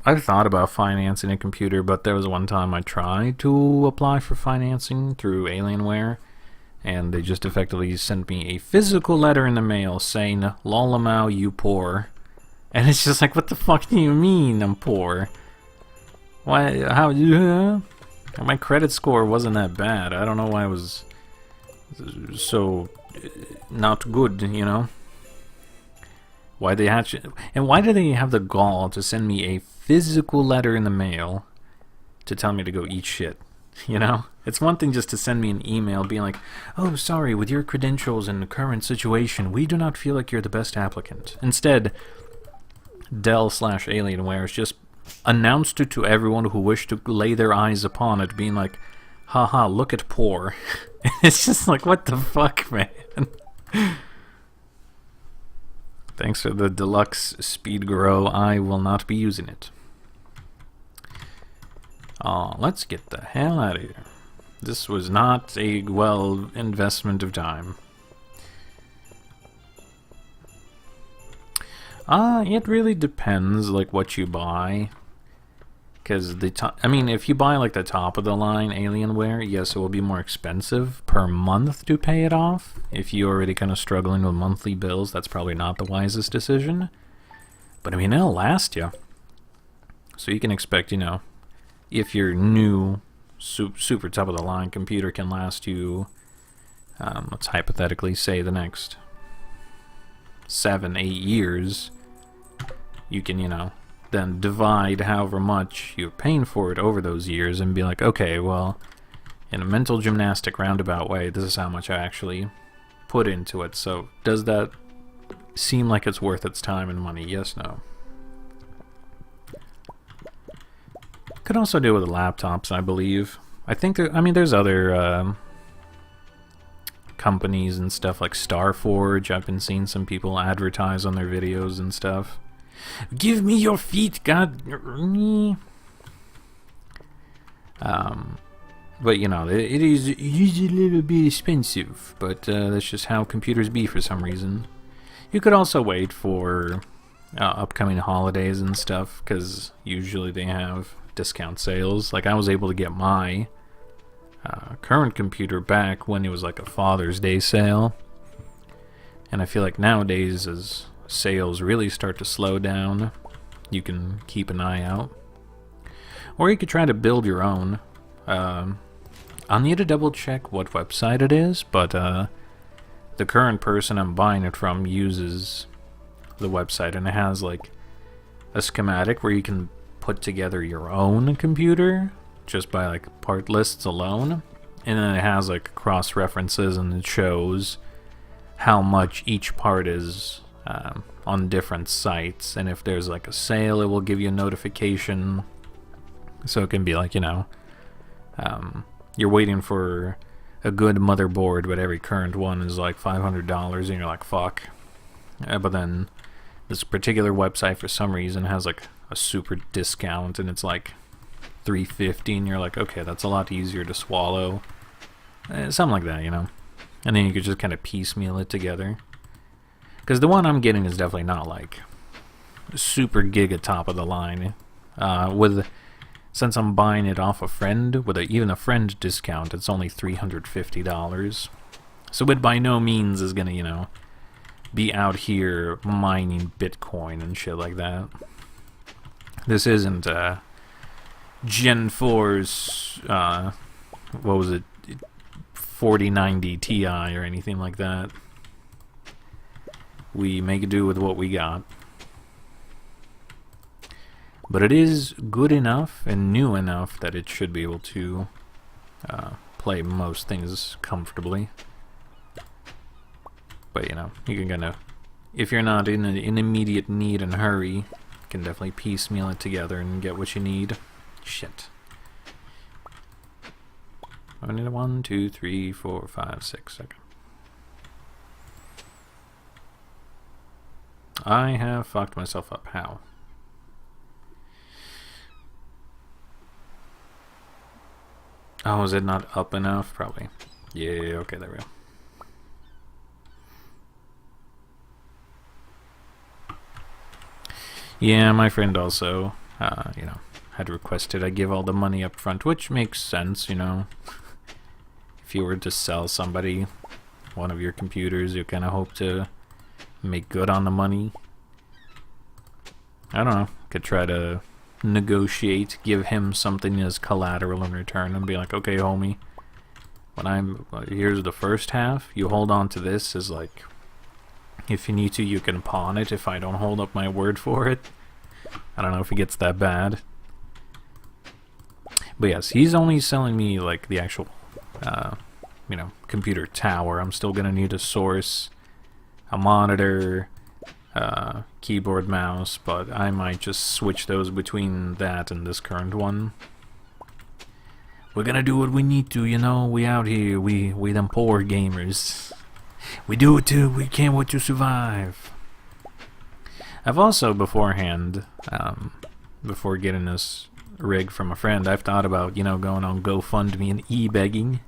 [SPEAKER 1] I've thought about financing a computer, but there was one time I tried to apply for financing through Alienware, And they just effectively sent me a physical letter in the mail saying, "Lolamau, you poor." And it's just like, what the fuck do you mean I'm poor? Why? How? My credit score wasn't that bad. I don't know why it was so not good, you know? Why they had and why do they have the gall to send me a physical letter in the mail to tell me to go eat shit? You know? It's one thing just to send me an email being like, "Oh, sorry, with your credentials and the current situation, we do not feel like you're the best applicant." Instead, Dell/Alienware is just announced it to everyone who wished to lay their eyes upon it, being like, "Haha, look at poor." It's just like, what the fuck, man? Thanks for the deluxe speed grow. I will not be using it. Let's get the hell out of here. This was not a well investment of time. It really depends, like, what you buy. Because I mean, if you buy like the top of the line Alienware, yes, it will be more expensive per month to pay it off. If you're already kind of struggling with monthly bills, that's probably not the wisest decision. But I mean, it'll last you. So you can expect, you know, if your new super top of the line computer can last you, let's hypothetically say the next 7-8 years, you can, you know, then divide however much you're paying for it over those years and be like, okay, well, in a mental gymnastic roundabout way, this is how much I actually put into it. So does that seem like it's worth its time and money? Yes, no. Could also do with the laptops, I believe. I think there's other companies and stuff like Starforge. I've been seeing some people advertise on their videos and stuff. Give me your feet, God. But you know, it is a little bit expensive, but that's just how computers be for some reason. You could also wait for upcoming holidays and stuff, because usually they have discount sales. Like, I was able to get my current computer back when it was like a Father's Day sale, and I feel like nowadays, as sales really start to slow down, you can keep an eye out. Or you could try to build your own. I'll need to double check what website it is, but the current person I'm buying it from uses the website, and it has like a schematic where you can put together your own computer just by like part lists alone, and then it has like cross references, and it shows how much each part is on different sites, and if there's like a sale, it will give you a notification. So it can be like, you know, you're waiting for a good motherboard, but every current one is like $500, and you're like, fuck. But then this particular website for some reason has like a super discount, and it's like $350, and you're like, okay, that's a lot easier to swallow. Something like that, you know. And then you could just kind of piecemeal it together. Because the one I'm getting is definitely not like super giga top of the line. Since I'm buying it off a friend with even a friend discount, it's only $350. So it by no means is gonna, you know, be out here mining Bitcoin and shit like that. This isn't Gen 4's what was it, 4090 Ti or anything like that. We make do with what we got. But it is good enough and new enough that it should be able to play most things comfortably. But, you know, you can kind of, if you're not in an immediate need and hurry, you can definitely piecemeal it together and get what you need. Shit. I need a 1, 2, 3, 4, 5, 6. Okay. I have fucked myself up. How? Oh, is it not up enough? Probably. Yeah, okay, there we go. Yeah, my friend also, you know, had requested I give all the money up front, which makes sense, you know. if you were to sell somebody one of your computers, you kind of hope to make good on the money. I don't know. Could try to negotiate, give him something as collateral in return, and be like, okay, homie, here's the first half. You hold on to this as like, if you need to, you can pawn it if I don't hold up my word for it. I don't know if it gets that bad. But yes, he's only selling me like the actual, you know, computer tower. I'm still gonna need a source, a monitor, keyboard, mouse, but I might just switch those between that and this current one. We're gonna do what we need to, you know. We out here, we them poor gamers. We do it too. We can't wait to survive. I've also beforehand, before getting this rig from a friend, I've thought about, you know, going on GoFundMe and e-begging.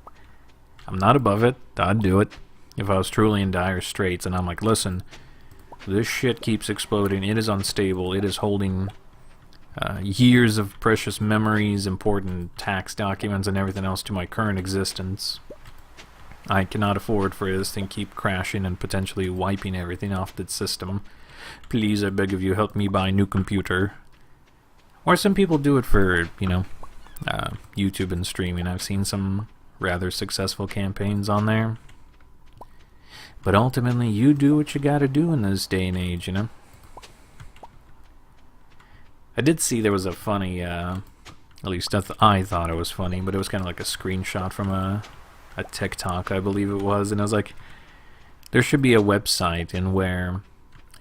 [SPEAKER 1] I'm not above it. I'd do it if I was truly in dire straits. And I'm like, listen, this shit keeps exploding. It is unstable. It is holding years of precious memories, important tax documents, and everything else to my current existence. I cannot afford for this thing keep crashing and potentially wiping everything off the system. Please, I beg of you, help me buy a new computer. Or some people do it for, you know, YouTube and streaming. I've seen some rather successful campaigns on there. But ultimately, you do what you gotta do in this day and age, you know? I did see there was a funny, at least I thought it was funny, but it was kind of like a screenshot from a TikTok, I believe it was, and I was like, there should be a website in where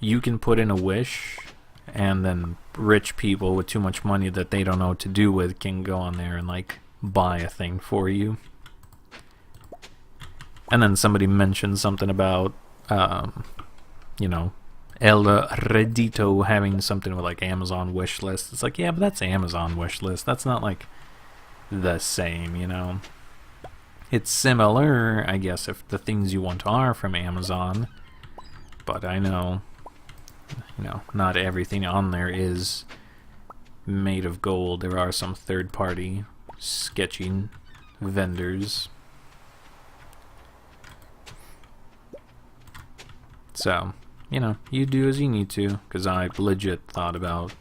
[SPEAKER 1] you can put in a wish, and then rich people with too much money that they don't know what to do with can go on there and, like, buy a thing for you. And then somebody mentioned something about, you know, El Reddito having something with, like, Amazon wish list. It's like, yeah, but that's Amazon wish list. That's not, like, the same, you know? It's similar, I guess, if the things you want are from Amazon. But I know, you know, not everything on there is made of gold. There are some third-party sketching vendors. So, you know, you do as you need to, because I legit thought about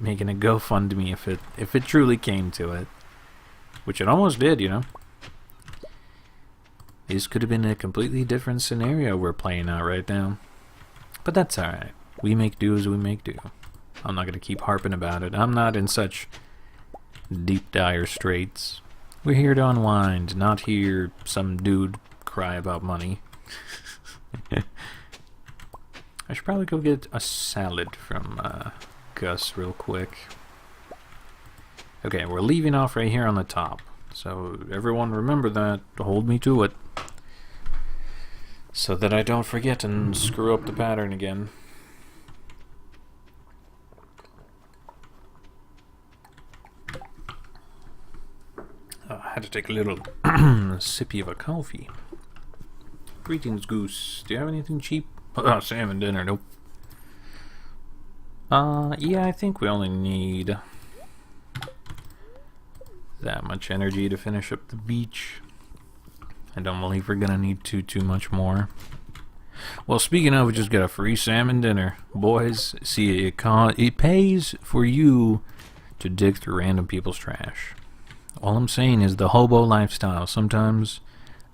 [SPEAKER 1] making a GoFundMe if it truly came to it. Which it almost did, you know. This could have been a completely different scenario we're playing out right now. But that's alright. We make do as we make do. I'm not going to keep harping about it. I'm not in such deep, dire straits. We're here to unwind, not hear some dude cry about money. I should probably go get a salad from Gus real quick. Okay, we're leaving off right here on the top. So everyone remember that. Hold me to it. So that I don't forget and screw up the pattern again. I had to take a little sippy of a coffee. Greetings, Goose. Do you have anything cheap? Oh, salmon dinner, nope. Yeah, I think we only need that much energy to finish up the beach. I don't believe we're gonna need too much more. Well, speaking of, we just got a free salmon dinner. Boys, see, it pays for you to dig through random people's trash. All I'm saying is the hobo lifestyle, sometimes,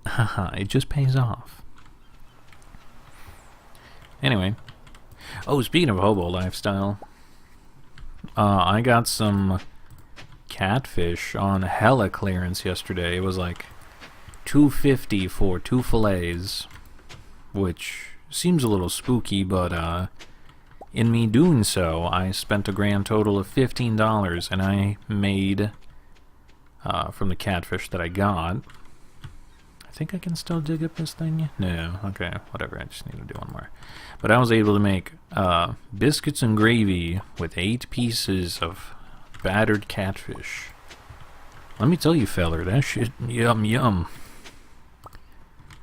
[SPEAKER 1] it just pays off. Anyway. Oh, speaking of hobo lifestyle, I got some catfish on hella clearance yesterday. It was like $2.50 for 2 fillets, which seems a little spooky, but in me doing so, I spent a grand total of $15, and I made, from the catfish that I got, I think I can still dig up this thing. No, okay, whatever, I just need to do one more. But I was able to make biscuits and gravy with 8 pieces of battered catfish. Let me tell you, feller, that shit, yum yum.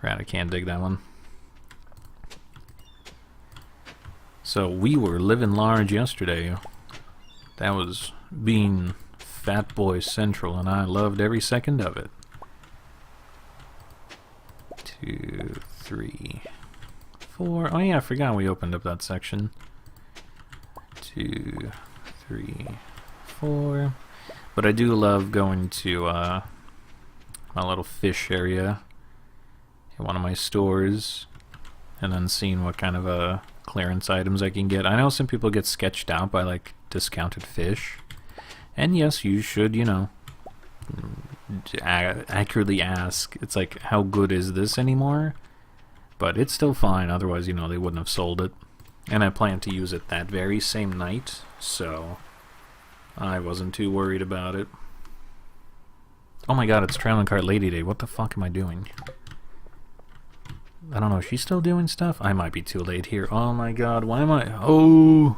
[SPEAKER 1] Right, I can't dig that one. So we were living large yesterday. That was being Fat Boy Central, and I loved every second of it. 2, 3, 4. Oh yeah, I forgot we opened up that section. 2, 3, 4. But I do love going to my little fish area in one of my stores and then seeing what kind of clearance items I can get. I know some people get sketched out by like discounted fish, and yes, you should, you know, accurately ask. It's like, how good is this anymore? But it's still fine, otherwise, you know, they wouldn't have sold it. And I plan to use it that very same night, so I wasn't too worried about it. Oh my god, it's Traveling Cart Lady Day. What the fuck am I doing? I don't know, is she still doing stuff? I might be too late here. Oh my god, why am I... Oh,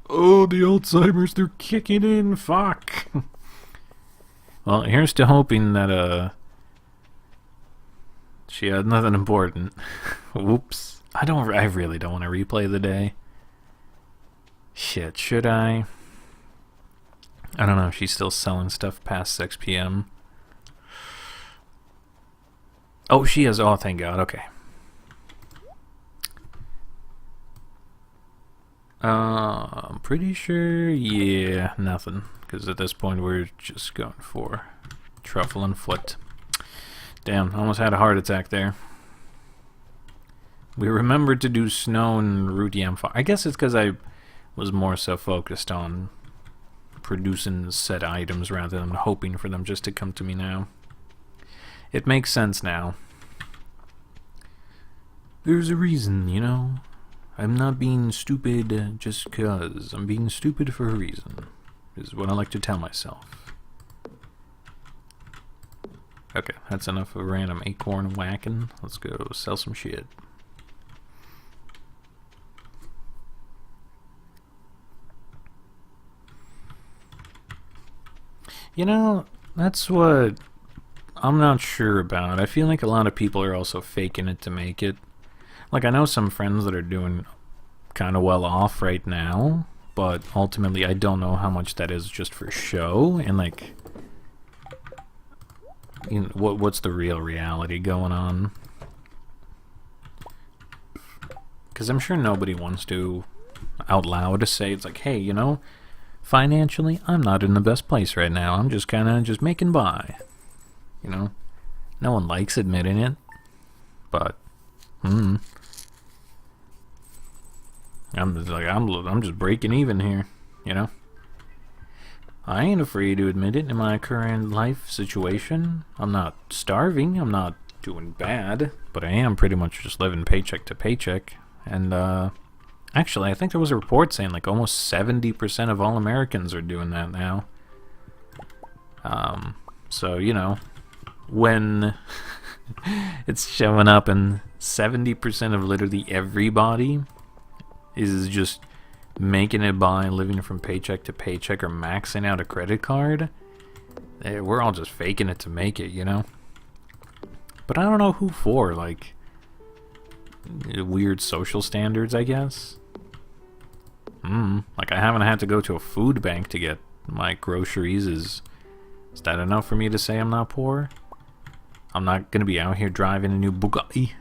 [SPEAKER 1] the Alzheimer's, they're kicking in, fuck. Well, here's to hoping that, she had nothing important. Whoops. I really don't want to replay the day. Shit, should I? I don't know if she's still selling stuff past 6 p.m. Oh, she is. Oh, thank God. Okay. I'm pretty sure, yeah, nothing. Because at this point, we're just going for truffle and foot. Damn, almost had a heart attack there. We remembered to do snow and root yam farm. I guess it's because I was more so focused on producing said items rather than hoping for them just to come to me now. It makes sense now. There's a reason, you know? I'm not being stupid just 'cause. I'm being stupid for a reason, is what I like to tell myself. Okay, that's enough of random acorn whacking. Let's go sell some shit. You know, that's what I'm not sure about. I feel like a lot of people are also faking it to make it. Like, I know some friends that are doing kind of well off right now, but ultimately I don't know how much that is just for show, and like, you know, what's the real reality going on? Because I'm sure nobody wants to out loud to say, it's like, hey, you know, financially I'm not in the best place right now. I'm just kind of just making by. You know, no one likes admitting it, but I'm just breaking even here, you know. I ain't afraid to admit it in my current life situation. I'm not starving, I'm not doing bad, but I am pretty much just living paycheck to paycheck. And actually, I think there was a report saying like almost 70% of all Americans are doing that now. So, you know, when it's showing up and 70% of literally everybody is just making it by living from paycheck to paycheck or maxing out a credit card, we're all just faking it to make it, you know? But I don't know who for, like, weird social standards, I guess. Like, I haven't had to go to a food bank to get my groceries. Is that enough for me to say I'm not poor? I'm not gonna be out here driving a new Bugatti.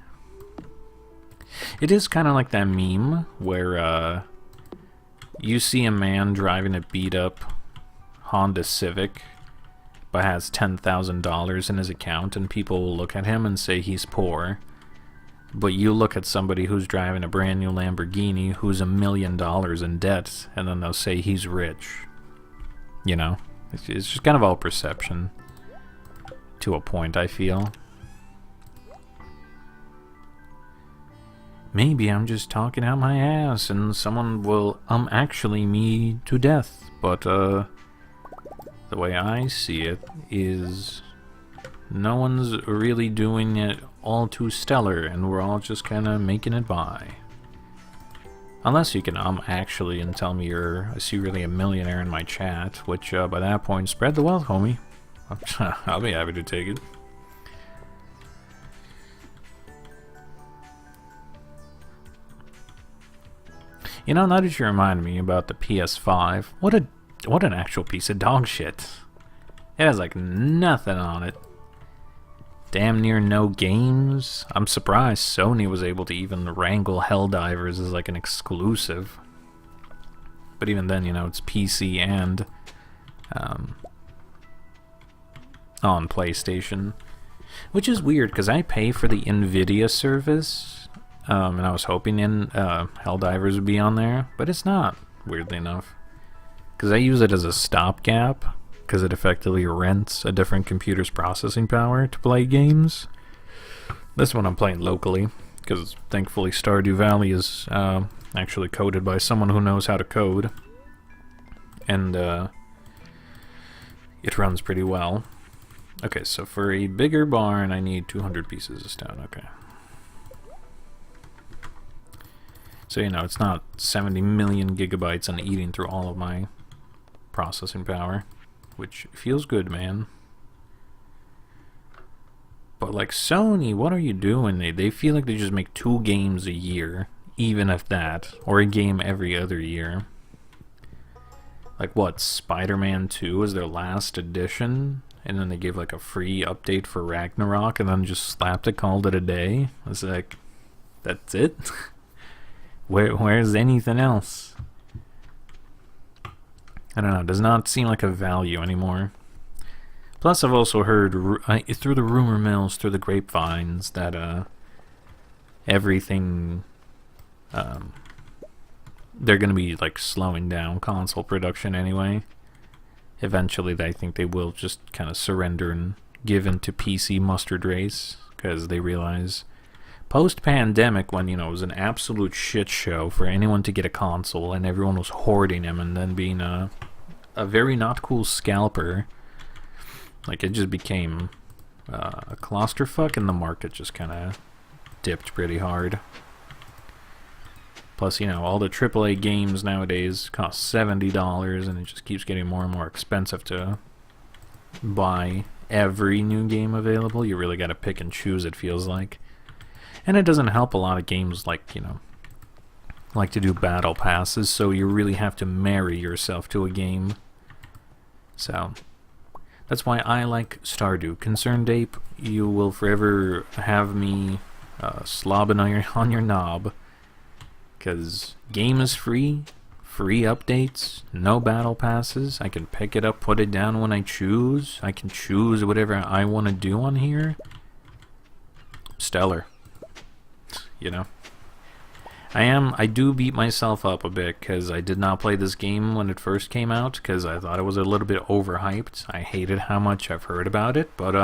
[SPEAKER 1] It is kind of like that meme where you see a man driving a beat-up Honda Civic but has $10,000 in his account, and people will look at him and say he's poor. But you look at somebody who's driving a brand new Lamborghini who's $1 million in debt, and then they'll say he's rich. You know? It's just kind of all perception. To a point, I feel. Maybe I'm just talking out my ass and someone will actually me to death, but the way I see it is no one's really doing it all too stellar, and we're all just kind of making it by. Unless you can actually and tell me you're secretly a millionaire in my chat, which by that point, spread the wealth, homie. I'll be happy to take it. You know, now that you remind me about the PS5, what an actual piece of dog shit. It has like nothing on it. damn near no games. I'm surprised Sony was able to even wrangle Helldivers as like an exclusive. But even then, you know, it's PC and on PlayStation. Which is weird, because I pay for the Nvidia service, and I was hoping Helldivers would be on there, but it's not, weirdly enough. Because I use it as a stopgap, because it effectively rents a different computer's processing power to play games. This one I'm playing locally, because thankfully Stardew Valley is actually coded by someone who knows how to code. And it runs pretty well. Okay, so for a bigger barn, I need 200 pieces of stone. Okay. So, you know, it's not 70 million gigabytes and eating through all of my processing power, which feels good, man. But, like, Sony, what are you doing? They feel like they just make 2 games a year, even if that, or a game every other year. Like, what, Spider-Man 2 is their last edition? And then they gave like a free update for Ragnarok and then just slapped it, called it a day. It's like, that's it? Where's anything else? I don't know, it does not seem like a value anymore. Plus I've also heard through the rumor mills, through the grapevines, that everything, they're gonna be like slowing down console production anyway. Eventually, I think they will just kind of surrender and give in to PC mustard race, because they realize post-pandemic, when, you know, it was an absolute shit show for anyone to get a console and everyone was hoarding them and then being a very not cool scalper, like, it just became a clusterfuck, and the market just kind of dipped pretty hard. Plus, you know, all the AAA games nowadays cost $70, and it just keeps getting more and more expensive to buy every new game available. You really gotta pick and choose, it feels like. And it doesn't help a lot of games like, you know, like to do battle passes, so you really have to marry yourself to a game. So, that's why I like Stardew. Concerned Ape, you will forever have me slobbing on your knob. Because game is free updates, no battle passes. I can pick it up, put it down when I choose. I can choose whatever I want to do on here. Stellar. You know? I do beat myself up a bit because I did not play this game when it first came out because I thought it was a little bit overhyped. I hated how much I've heard about it, but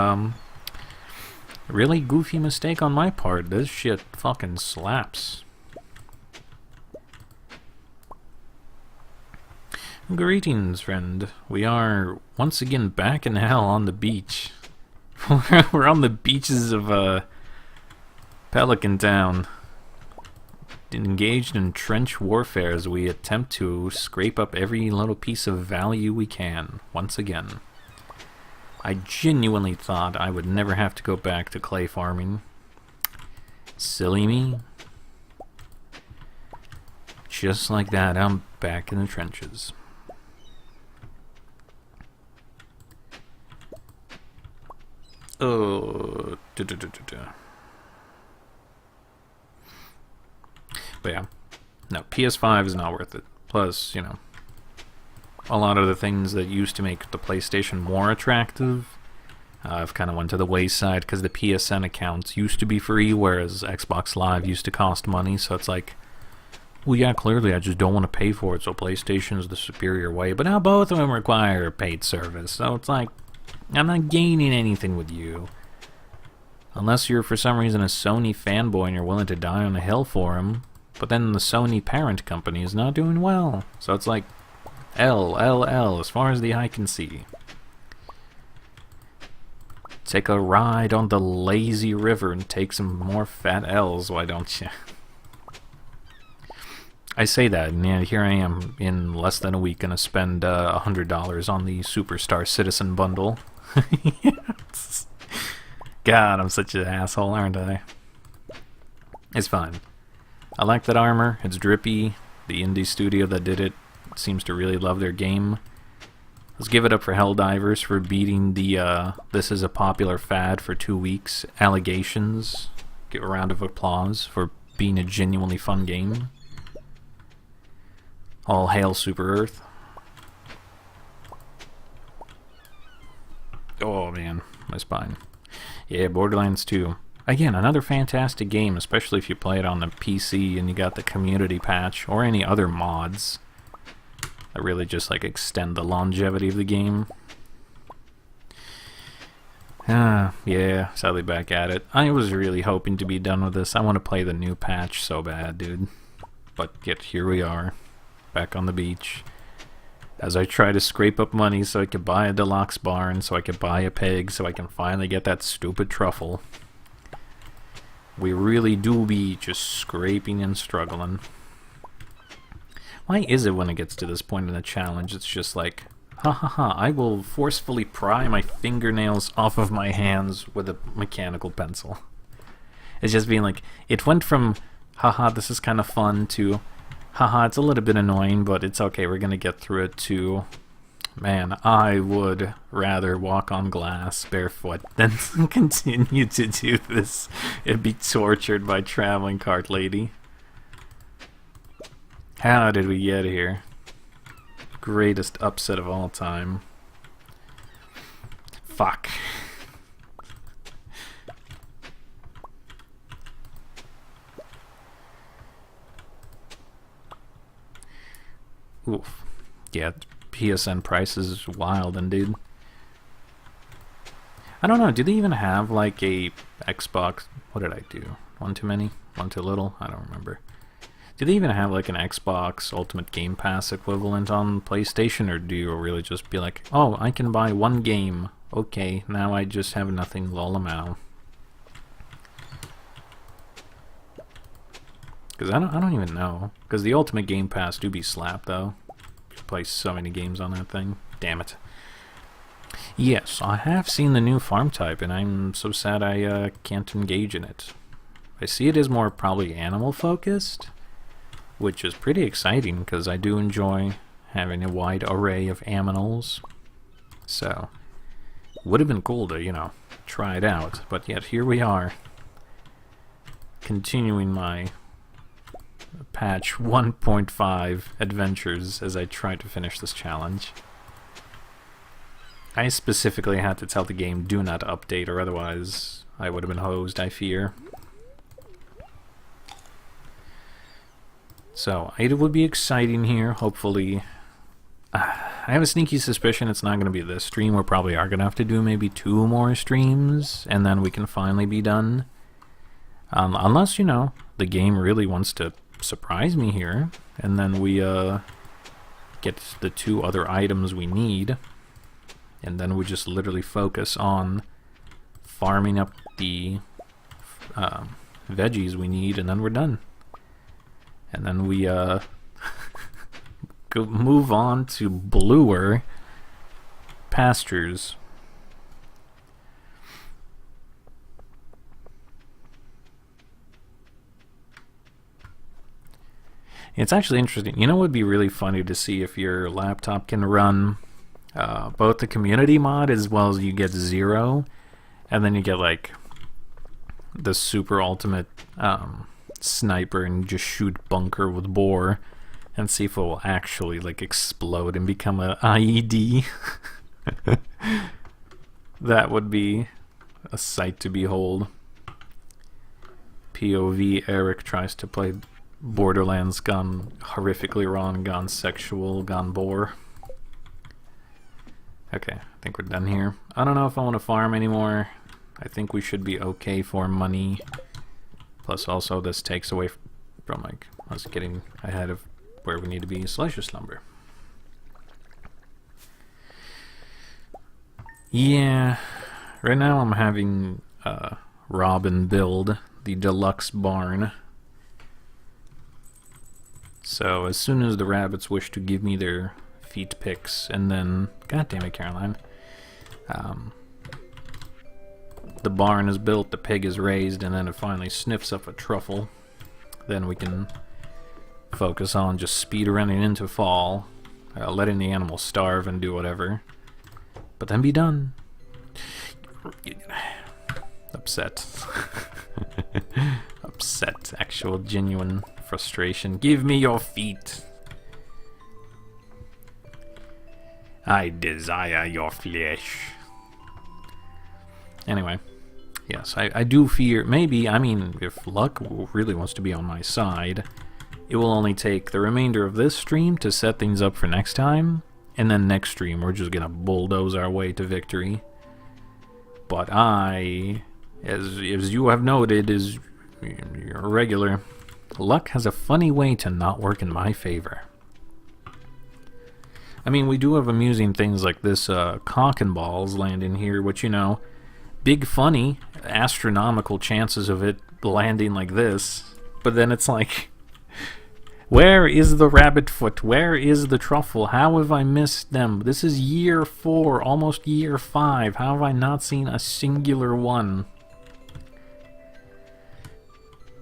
[SPEAKER 1] really goofy mistake on my part. This shit fucking slaps. Greetings, friend. We are once again back in hell on the beach. We're on the beaches of Pelican Town, engaged in trench warfare as we attempt to scrape up every little piece of value we can, once again. I genuinely thought I would never have to go back to clay farming. Silly me. Just like that, I'm back in the trenches. Oh, but yeah, no, PS5 is not worth it. Plus, you know, a lot of the things that used to make the PlayStation more attractive have kind of went to the wayside because the PSN accounts used to be free, whereas Xbox Live used to cost money. So it's like, well, yeah, clearly I just don't want to pay for it, so PlayStation is the superior way. But now both of them require a paid service, so it's like, I'm not gaining anything with you. Unless you're for some reason a Sony fanboy and you're willing to die on a hill for him. But then the Sony parent company is not doing well. So it's like L as far as the eye can see. Take a ride on the lazy river and take some more fat L's, why don't you? I say that, and yeah, here I am in less than a week gonna spend $100 on the Superstar Citizen bundle. Yes. God, I'm such an asshole, aren't I? It's fine. I like that armor. It's drippy. The indie studio that did it seems to really love their game. Let's give it up for Helldivers for beating the this is a popular fad for 2 weeks allegations. Give a round of applause for being a genuinely fun game. All hail Super Earth. Oh man, my spine. Yeah, Borderlands 2. Again, another fantastic game, especially if you play it on the PC and you got the community patch or any other mods that really just like extend the longevity of the game. Yeah, sadly back at it. I was really hoping to be done with this. I want to play the new patch so bad, dude. But yet here we are, back on the beach. As I try to scrape up money so I could buy a deluxe barn, so I could buy a pig, so I can finally get that stupid truffle. We really do be just scraping and struggling. Why is it when it gets to this point in the challenge, it's just like, ha ha ha, I will forcefully pry my fingernails off of my hands with a mechanical pencil. It's just being like, it went from, haha, this is kind of fun, to, haha, it's a little bit annoying, but it's okay, we're gonna get through it, to, man, I would rather walk on glass barefoot than continue to do this and be tortured by traveling cart lady. How did we get here? Greatest upset of all time. Fuck. Oof. Yeah, PSN price is wild, and dude. I don't know, do they even have like a Xbox? What did I do? One too many? One too little? I don't remember. Do they even have like an Xbox Ultimate Game Pass equivalent on PlayStation, or do you really just be like, oh, I can buy one game, okay, now I just have nothing, lol-a-mow. Because I don't even know. Because the Ultimate Game Pass do be slapped though. You play so many games on that thing. Damn it. Yes, I have seen the new farm type, and I'm so sad I can't engage in it. I see it as more probably animal focused, which is pretty exciting because I do enjoy having a wide array of aminals. So, would have been cool to, you know, try it out, but yet here we are, continuing my patch 1.5 adventures as I try to finish this challenge. I specifically had to tell the game do not update, or otherwise I would have been hosed, I fear. So, it would be exciting here, hopefully. I have a sneaky suspicion it's not going to be this stream. We probably are going to have to do maybe 2 more streams, and then we can finally be done. Unless, you know, the game really wants to surprise me here, and then we get the 2 other items we need, and then we just literally focus on farming up the veggies we need, and then we're done. And then we go move on to bluer pastures. It's actually interesting. You know what would be really funny to see if your laptop can run both the community mod as well as you get 0, and then you get like the super ultimate sniper and just shoot bunker with bore and see if it will actually like explode and become a IED. That would be a sight to behold. POV Eric tries to play Borderlands gone horrifically wrong, gone sexual, gone bore. Okay, I think we're done here. I don't know if I want to farm anymore. I think we should be okay for money. Plus also this takes away from like us getting ahead of where we need to be. So let's just slumber. Yeah, right now I'm having Robin build the deluxe barn. So as soon as the rabbits wish to give me their feet picks, and then, god damn it, Caroline, the barn is built, the pig is raised, and then it finally sniffs up a truffle, then we can focus on just speed running into fall. letting the animal starve and do whatever, but then be done. Upset. Upset. Actual genuine frustration. Give me your feet. I desire your flesh. Anyway, yes, I do fear, maybe, I mean, if luck really wants to be on my side, it will only take the remainder of this stream to set things up for next time, and then next stream we're just gonna bulldoze our way to victory. But I, as you have noted, is regular, luck has a funny way to not work in my favor. I mean, we do have amusing things like this cock and balls landing here, which, you know, big funny, astronomical chances of it landing like this. But then it's like, where is the rabbit foot? Where is the truffle? How have I missed them? This is year 4, almost year 5. How have I not seen a singular one?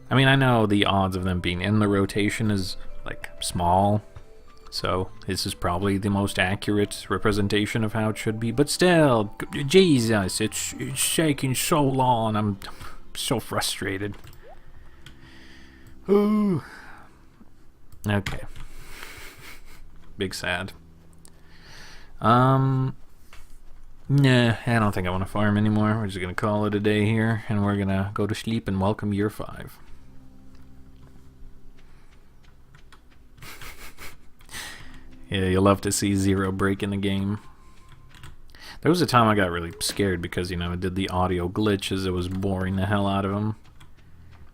[SPEAKER 1] I mean, I know the odds of them being in the rotation is, like, small. So, this is probably the most accurate representation of how it should be. But still, Jesus, it's shaking so long. I'm so frustrated. Ooh. Okay. Big sad. Nah, I don't think I want to farm anymore. We're just going to call it a day here. And we're going to go to sleep and welcome year 5. Yeah, you'll love to see Zero break in the game. There was a time I got really scared because, you know, it did the audio glitch as it was boring the hell out of him.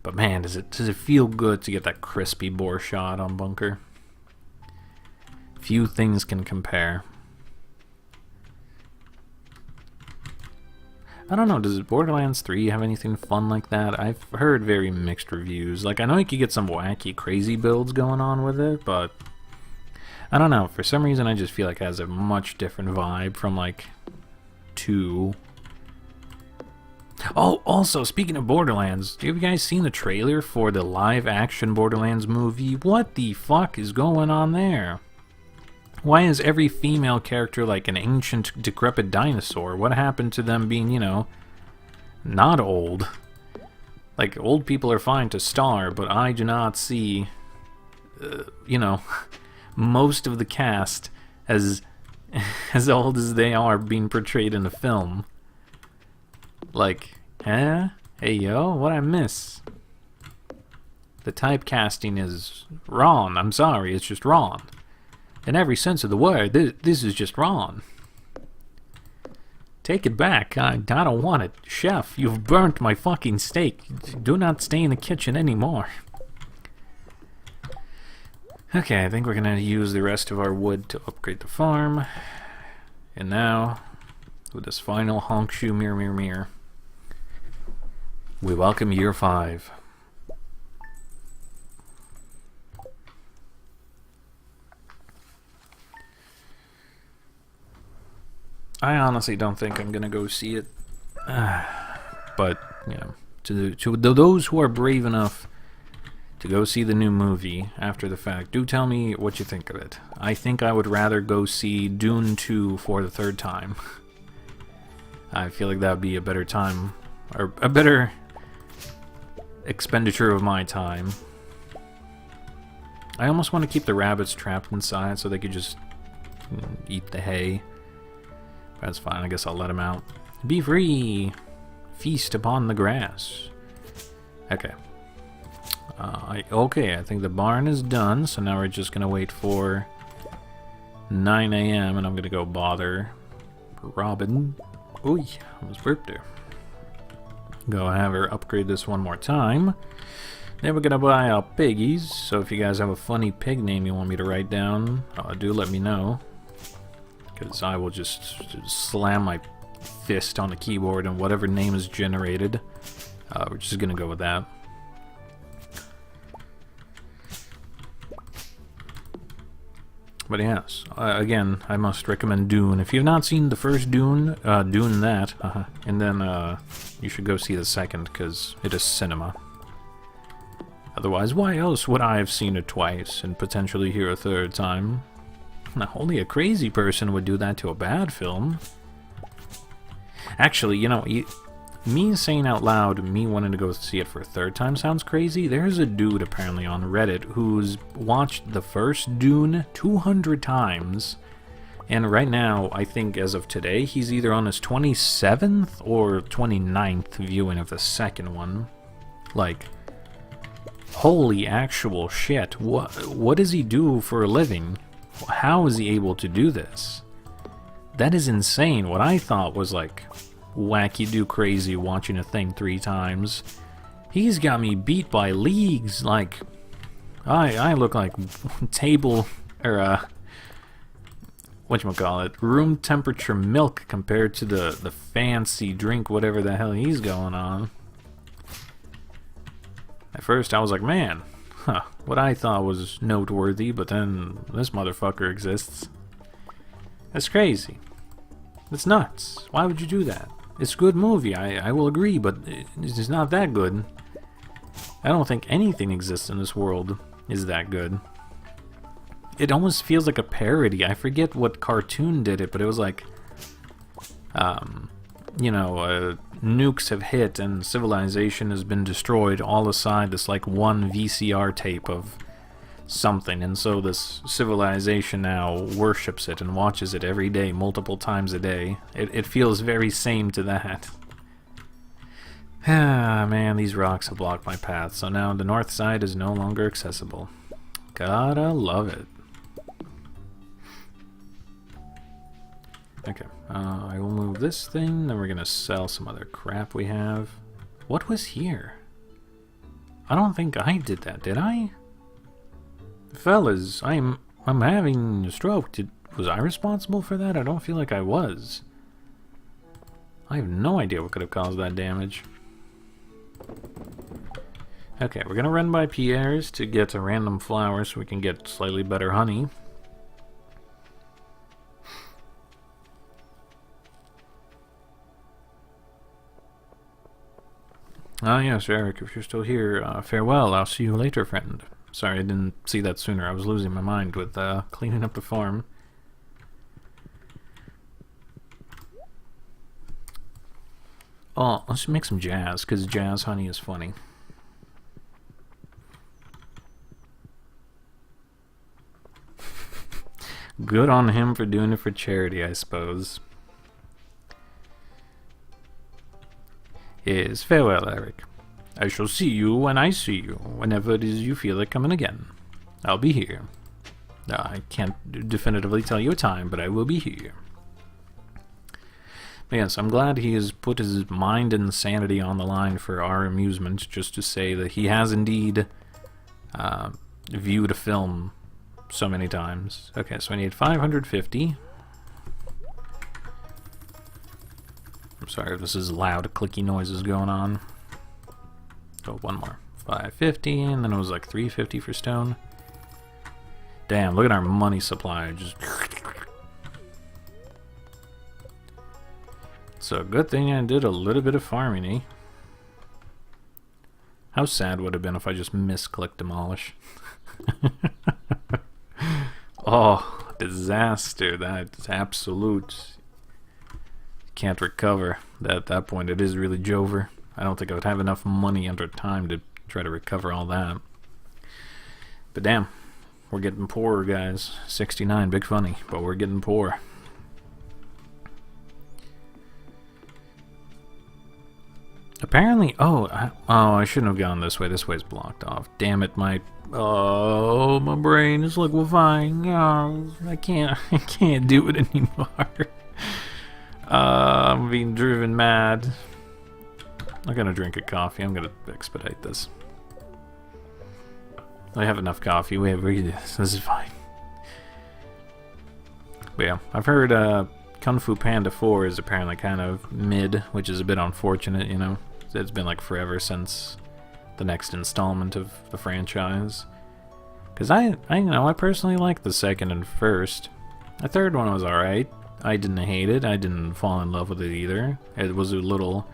[SPEAKER 1] But man, does it feel good to get that crispy boar shot on Bunker. Few things can compare. I don't know, does Borderlands 3 have anything fun like that? I've heard very mixed reviews. Like, I know you could get some wacky, crazy builds going on with it, but I don't know, for some reason I just feel like it has a much different vibe from, like, 2. Oh, also, speaking of Borderlands, have you guys seen the trailer for the live-action Borderlands movie? What the fuck is going on there? Why is every female character like an ancient, decrepit dinosaur? What happened to them being, you know, not old? Like, old people are fine to star, but I do not see, you know, most of the cast as old as they are being portrayed in a film. Like, hey yo, what I miss? The typecasting is wrong. I'm sorry, it's just wrong. In every sense of the word, this is just wrong. Take it back. I don't want it. Chef, you've burnt my fucking steak. Do not stay in the kitchen anymore. Okay, I think we're gonna use the rest of our wood to upgrade the farm. And now, with this final honk shoe mirror, we welcome year 5. I honestly don't think I'm gonna go see it. But, you know, to those who are brave enough to go see the new movie after the fact, do tell me what you think of it. I think I would rather go see Dune 2 for the 3rd time. I feel like that would be a better time, or a better expenditure of my time. I almost want to keep the rabbits trapped inside so they could just eat the hay. That's fine, I guess I'll let them out. Be free! Feast upon the grass. Okay. Okay, I think the barn is done, so now we're just gonna wait for 9 AM and I'm gonna go bother Robin. Ooh, almost burped there. Go have her upgrade this one more time. Then we're gonna buy our piggies, so if you guys have a funny pig name you want me to write down, do let me know. Because I will just slam my fist on the keyboard and whatever name is generated. We're just gonna go with that. But yes, again, I must recommend Dune. If you've not seen the first Dune, Dune that, and then you should go see the second, because it is cinema. Otherwise, why else would I have seen it twice and potentially hear a 3rd time? Now, only a crazy person would do that to a bad film. Actually, you know, me saying out loud, me wanting to go see it for a third time sounds crazy. There's a dude apparently on Reddit who's watched the first Dune 200 times. And right now, I think as of today, he's either on his 27th or 29th viewing of the second one. Like, holy actual shit. What does he do for a living? How is he able to do this? That is insane. What I thought was like wacky do crazy watching a thing 3 times. He's got me beat by leagues. Like, I look like table, or whatchamacallit, room temperature milk compared to the fancy drink, whatever the hell he's going on. At first I was like, man, what I thought was noteworthy, but then this motherfucker exists. That's crazy. That's nuts. Why would you do that? It's a good movie, I will agree, but it's not that good. I don't think anything exists in this world is that good. It almost feels like a parody. I forget what cartoon did it, but it was like, you know, nukes have hit and civilization has been destroyed, all aside this like one VCR tape of something, and so this civilization now worships it and watches it every day, multiple times a day. It feels very same to that. Ah, man, these rocks have blocked my path, so now the north side is no longer accessible. Gotta love it. Okay, I will move this thing, then we're gonna sell some other crap we have. What was here? I don't think I did that, did I? Fellas, I'm having a stroke. Was I responsible for that? I don't feel like I was. I have no idea what could have caused that damage. Okay, we're gonna run by Pierre's to get a random flower so we can get slightly better honey. Ah, yes, Eric, if you're still here, farewell. I'll see you later, friend. Sorry, I didn't see that sooner. I was losing my mind with cleaning up the farm. Oh, let's make some jazz, because jazz honey is funny. Good on him for doing it for charity, I suppose. Yes, farewell, Eric. I shall see you when I see you, whenever it is you feel like coming again. I'll be here. I can't definitively tell you a time, but I will be here. But yes, I'm glad he has put his mind and sanity on the line for our amusement, just to say that he has indeed viewed a film so many times. Okay, so I need 550. I'm sorry if this is loud, clicky noises going on. So one more. 550, and then it was like 350 for stone. Damn, look at our money supply. Just... So good thing I did a little bit of farming, eh? How sad would it have been if I just misclicked demolish? Oh, disaster. That's absolute. Can't recover. At that point, it is really Jover. I don't think I would have enough money under time to try to recover all that. But damn, we're getting poorer, guys. 69, big funny, but we're getting poor. Apparently, I shouldn't have gone this way. This way's blocked off. Damn it, my brain is liquefying. Oh, I can't do it anymore. I'm being driven mad. I'm gonna drink a coffee. I'm gonna expedite this. I have enough coffee. This is fine. But yeah, I've heard Kung Fu Panda 4 is apparently kind of mid, which is a bit unfortunate, you know. It's been like forever since the next installment of the franchise. Because I personally like the second and first. The third one was alright. I didn't hate it. I didn't fall in love with it either. It was a little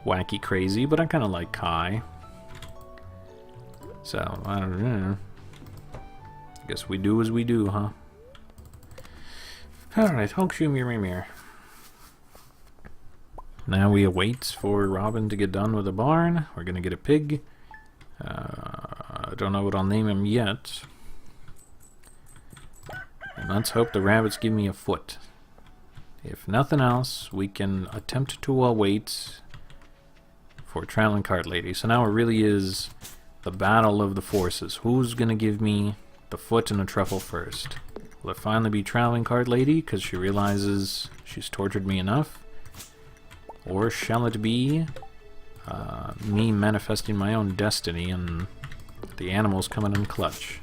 [SPEAKER 1] wacky crazy, but I kind of like Kai. So, I don't know. I guess we do as we do, huh? Alright, honk mirror. Now we await for Robin to get done with the barn. We're gonna get a pig. I don't know what I'll name him yet. And let's hope the rabbits give me a foot. If nothing else, we can attempt to wait for Traveling Cart Lady. So now it really is the battle of the forces. Who's gonna give me the foot and the truffle first? Will it finally be Traveling Cart Lady because she realizes she's tortured me enough? Or shall it be me manifesting my own destiny and the animals coming in clutch?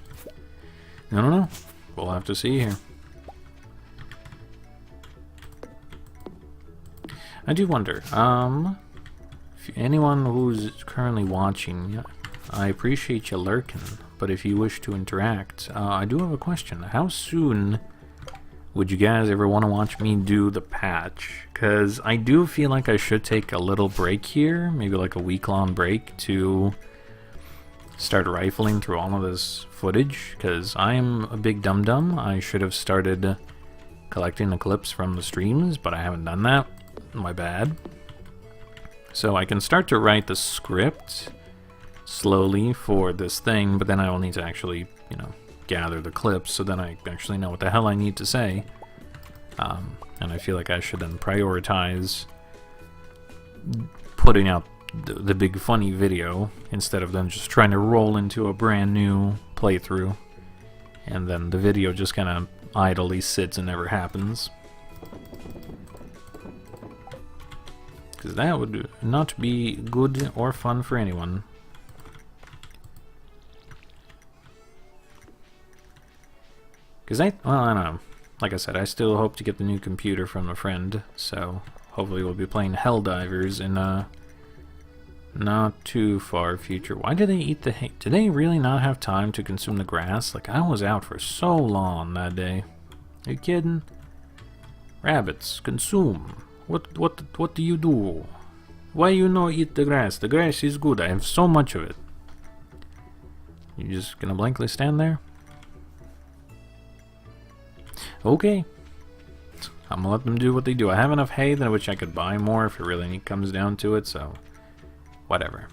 [SPEAKER 1] I don't know. We'll have to see here. I do wonder, if anyone who's currently watching, I appreciate you lurking, but if you wish to interact, I do have a question. How soon would you guys ever want to watch me do the patch? Because I do feel like I should take a little break here, maybe like a week-long break, to start rifling through all of this footage, because I'm a big dum-dum. I should have started collecting the clips from the streams, but I haven't done that. My bad. So I can start to write the script slowly for this thing, but then I will need to actually, you know, gather the clips, so then I actually know what the hell I need to say. And I feel like I should then prioritize putting out the big funny video instead of them just trying to roll into a brand new playthrough and then the video just kind of idly sits and never happens. Because that would not be good or fun for anyone. Because well, I don't know. Like I said, I still hope to get the new computer from a friend, so hopefully we'll be playing Helldivers in a not too far future. Why do they eat the hay? Do they really not have time to consume the grass? Like, I was out for so long that day. Are you kidding? Rabbits, consume. What do you do? Why you no eat the grass? The grass is good. I have so much of it. You just gonna blankly stand there? Okay. I'm gonna let them do what they do. I have enough hay than which I could buy more if it really comes down to it, so whatever.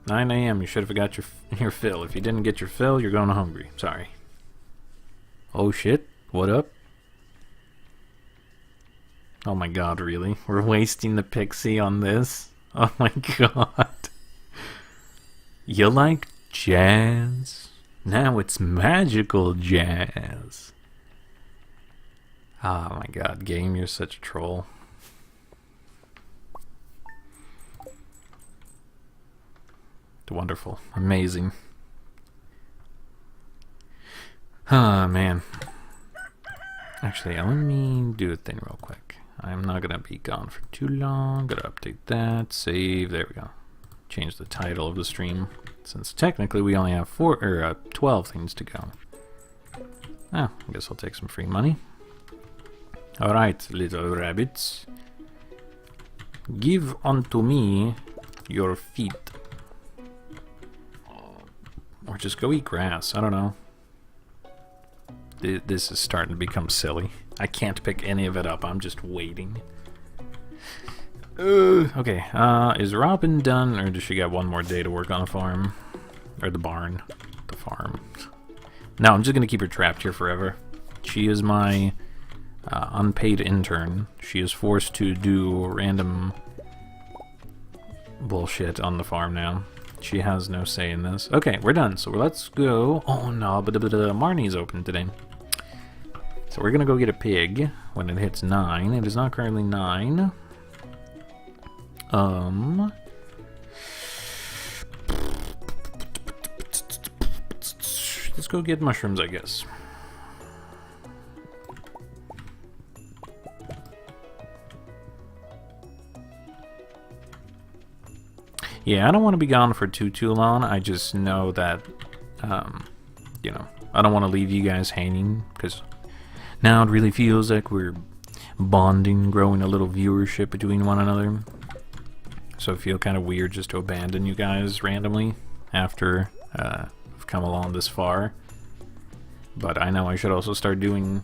[SPEAKER 1] 9 AM, you should have got your fill. If you didn't get your fill, you're going hungry. Sorry. Oh shit, what up? Oh my god, really? We're wasting the pixie on this? Oh my god. You like jazz? Now it's magical jazz. Oh my god, game, you're such a troll. Wonderful. Amazing. Ah, man. Actually, let me do a thing real quick. I'm not gonna be gone for too long. Gotta update that. Save. There we go. Change the title of the stream, since technically we only have 12 things to go. Ah, I guess I'll take some free money. Alright, little rabbits. Give unto me your feet. Or just go eat grass. I don't know. This is starting to become silly. I can't pick any of it up. I'm just waiting. Okay, is Robin done, or does she got one more day to work on the farm? Or the barn? The farm. No, I'm just gonna keep her trapped here forever. She is my unpaid intern. She is forced to do random bullshit on the farm now. She has no say in this. Okay, we're done, so let's go. Oh no, but Marnie's open today. So we're gonna go get a pig when it hits 9. It is not currently 9. Let's go get mushrooms, I guess. Yeah, I don't want to be gone for too long. I just know that, you know, I don't want to leave you guys hanging, because now it really feels like we're bonding, growing a little viewership between one another. So I feel kind of weird just to abandon you guys randomly after I've come along this far. But I know I should also start doing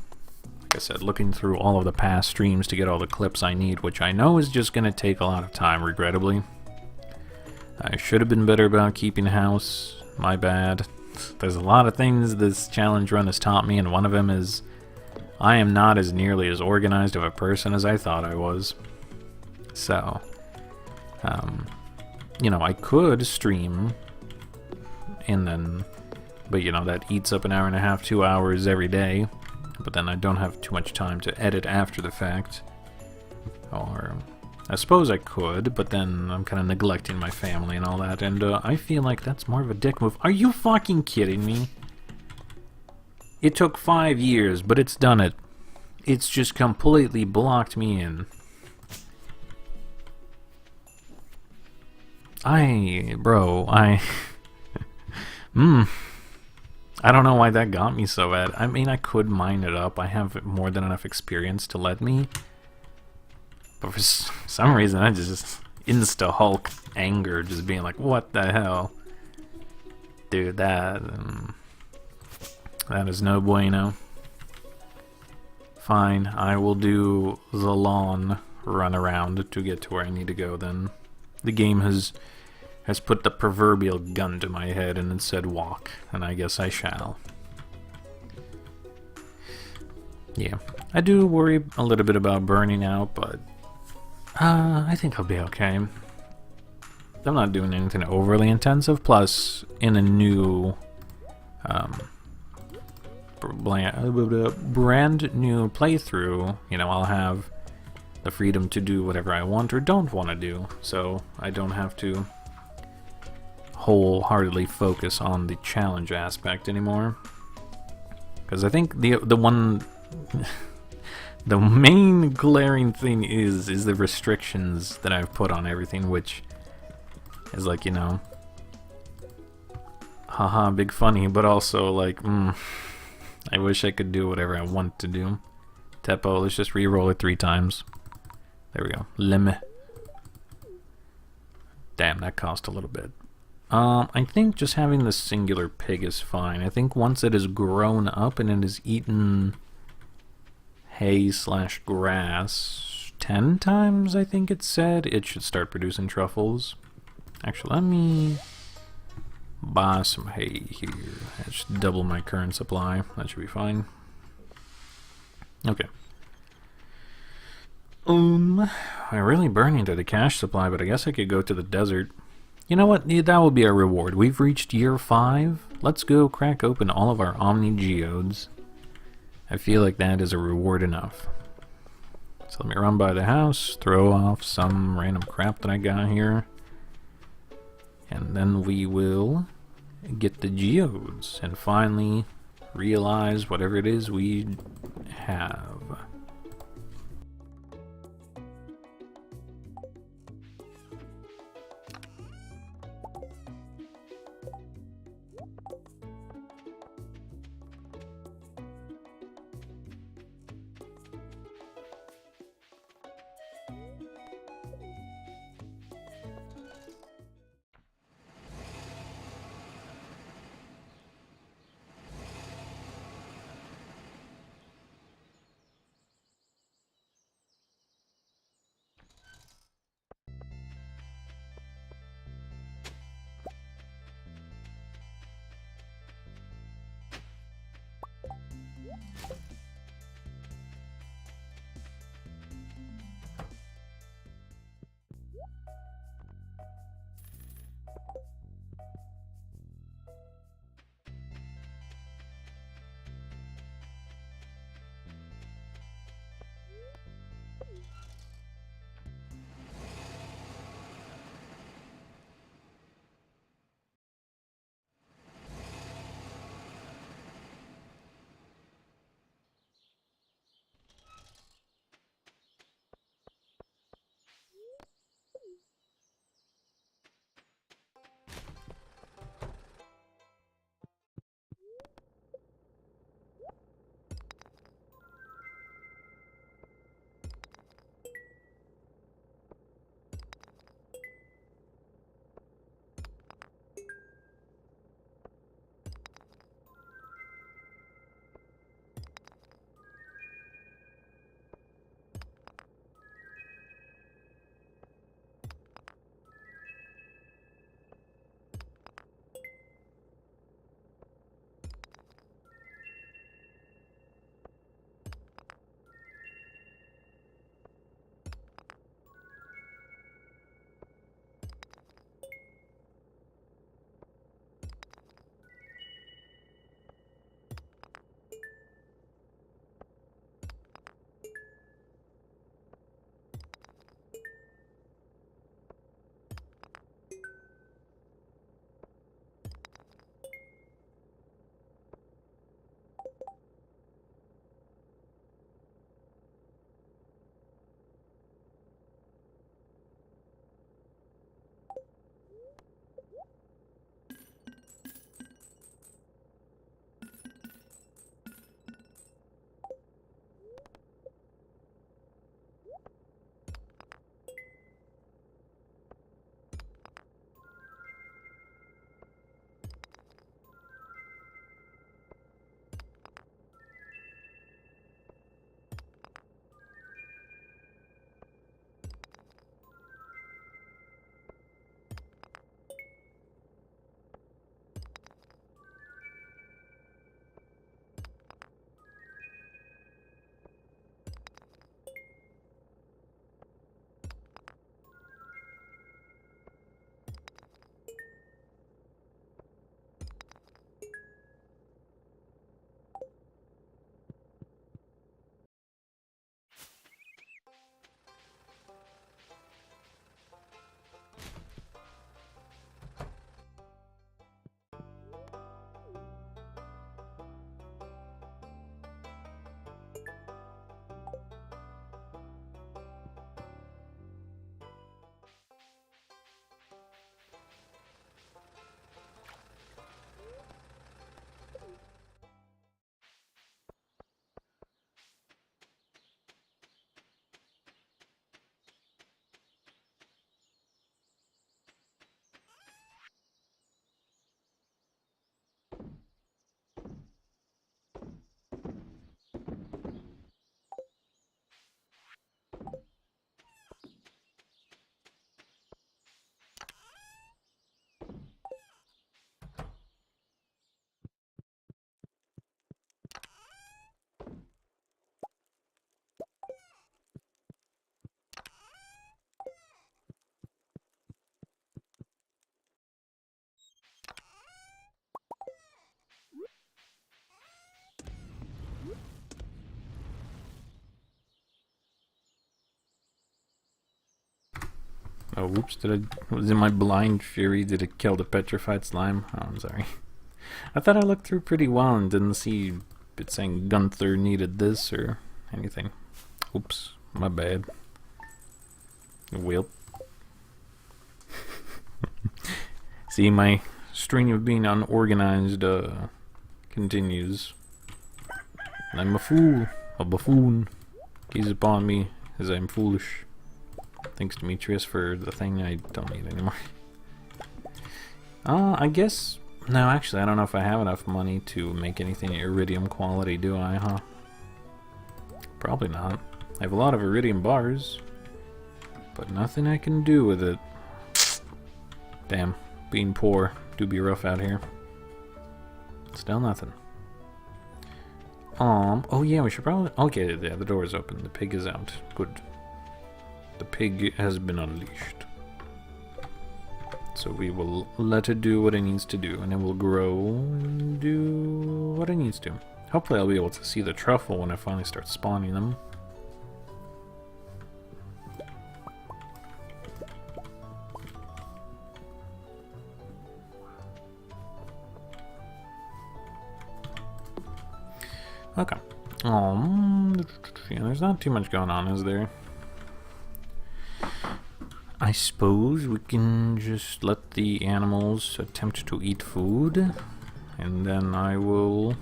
[SPEAKER 1] like I said, looking through all of the past streams to get all the clips I need, which I know is just going to take a lot of time, regrettably. I should have been better about keeping house. My bad. There's a lot of things this challenge run has taught me, and one of them is I am not as nearly as organized of a person as I thought I was. So, you know, I could stream, and then, but you know, that eats up an hour and a half, 2 hours every day, but then I don't have too much time to edit after the fact. Or, I suppose I could, but then I'm kind of neglecting my family and all that, and I feel like that's more of a dick move. Are you fucking kidding me? It took 5 years, but it's done it. It's just completely blocked me in. Bro, I don't know why that got me so bad. I mean, I could mine it up. I have more than enough experience to let me. But for some reason, I just insta-Hulk anger, just being like, what the hell? Dude, that is no bueno. Fine, I will do the lawn run around to get to where I need to go then. The game has put the proverbial gun to my head and it said walk, and I guess I shall. Yeah, I do worry a little bit about burning out, but I think I'll be okay. I'm not doing anything overly intensive, plus in a new brand new playthrough, you know, I'll have the freedom to do whatever I want or don't want to do, so I don't have to wholeheartedly focus on the challenge aspect anymore. Because I think the one the main glaring thing is the restrictions that I've put on everything, which is like, you know, haha, big funny, but also like, I wish I could do whatever I want to do. Teppo, let's just re-roll it 3 times. There we go. Limit. Damn, that cost a little bit. I think just having the singular pig is fine. I think once it is grown up and it has eaten hay/grass 10 times, I think it said, it should start producing truffles. Actually, let me buy some hay here. I should double my current supply. That should be fine. Okay. I'm really burning to the cash supply, but I guess I could go to the desert. You know what? That will be our reward. We've reached year 5. Let's go crack open all of our Omni Geodes. I feel like that is a reward enough. So let me run by the house, throw off some random crap that I got here. And then we will get the geodes and finally realize whatever it is we have. Oh, whoops, was in my blind fury, did it kill the petrified slime? Oh, I'm sorry. I thought I looked through pretty well and didn't see it saying Gunther needed this or anything. Oops, my bad. Well. See, my string of being unorganized continues. I'm a fool, a buffoon. Gaze upon me as I'm foolish. Thanks, Demetrius, for the thing I don't need anymore. I guess... No, actually, I don't know if I have enough money to make anything iridium quality, do I, huh? Probably not. I have a lot of iridium bars, but nothing I can do with it. Damn, being poor do be rough out here. Still nothing. Oh yeah, we should probably... Okay, yeah, the door is open. The pig is out. Good. The pig has been unleashed. So we will let it do what it needs to do, and it will grow and do what it needs to. Hopefully I'll be able to see the truffle when I finally start spawning them. Okay. Yeah, there's not too much going on, is there? I suppose we can just let the animals attempt to eat food, and then I will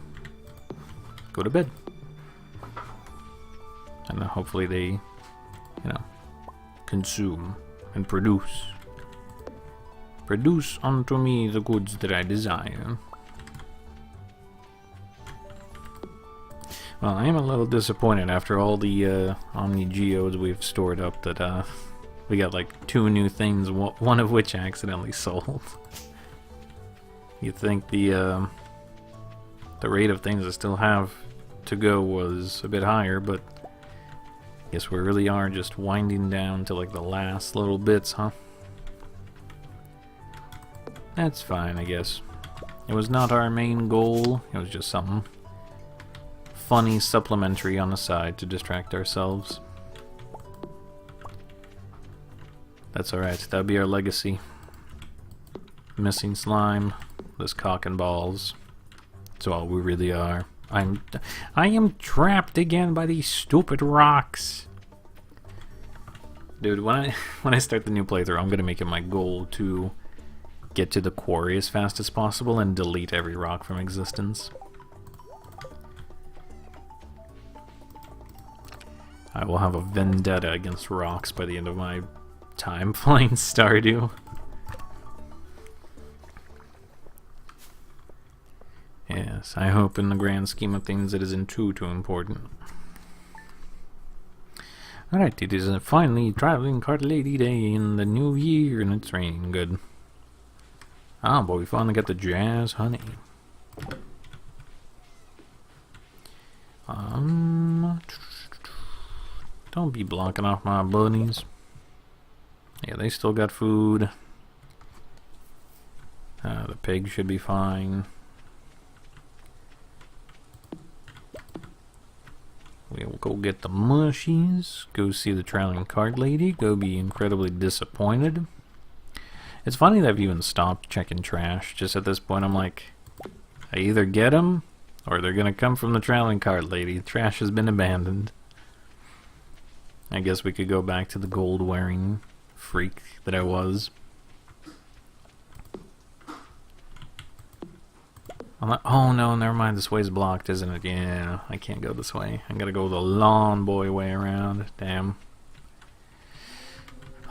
[SPEAKER 1] go to bed. And then hopefully they, you know, consume and produce. Produce unto me the goods that I desire. Well, I am a little disappointed after all the Omni Geodes we've stored up that we got like 2 new things, one of which I accidentally sold. You'd think the rate of things I still have to go was a bit higher, but I guess we really are just winding down to like the last little bits, huh? That's fine, I guess. It was not our main goal, it was just something funny supplementary on the side to distract ourselves. That's alright, that'll be our legacy. Missing slime, this cock and balls. That's all we really are. I am trapped again by these stupid rocks. Dude, when I start the new playthrough, I'm gonna make it my goal to get to the quarry as fast as possible and delete every rock from existence. I will have a vendetta against rocks by the end of my time playing Stardew. Yes, I hope in the grand scheme of things it isn't too important. Alright, it is finally traveling cart lady day in the new year and it's raining good. Ah, but we finally got the jazz honey. Don't be blocking off my bunnies. Yeah, they still got food. The pig should be fine. We'll go get the mushies. Go see the traveling cart lady. Go be incredibly disappointed. It's funny that I've even stopped checking trash. Just at this point, I'm like, I either get them, or they're gonna come from the traveling cart lady. Trash has been abandoned. I guess we could go back to the gold-wearing freak that I was. I'm like, oh no, never mind, this way's blocked, isn't it? Yeah, I can't go this way. I gotta go the lawn boy way around. Damn.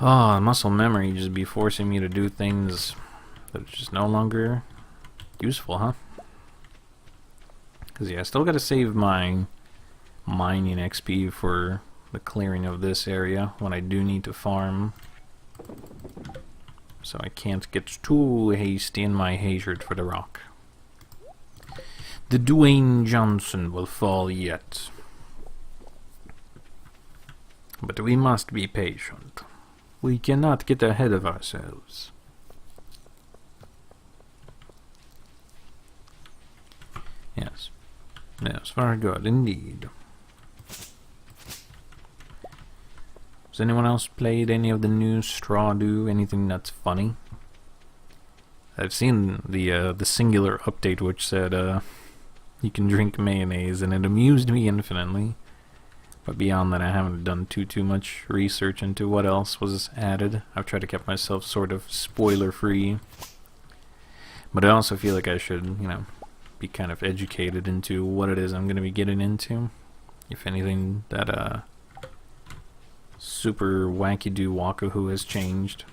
[SPEAKER 1] Oh, muscle memory just be forcing me to do things that are just no longer useful, huh? Because, yeah, I still gotta save my mining XP for the clearing of this area when I do need to farm. So I can't get too hasty in my hatred for the rock. The Dwayne Johnson will fall yet. But we must be patient. We cannot get ahead of ourselves. Yes. Yes, very good indeed. Has anyone else played any of the new Stardew? Anything that's funny? I've seen the singular update which said you can drink mayonnaise, and it amused me infinitely. But beyond that, I haven't done too much research into what else was added. I've tried to keep myself sort of spoiler-free. But I also feel like I should, you know, be kind of educated into what it is I'm going to be getting into. If anything, that super wacky-doo Wakahoo has changed.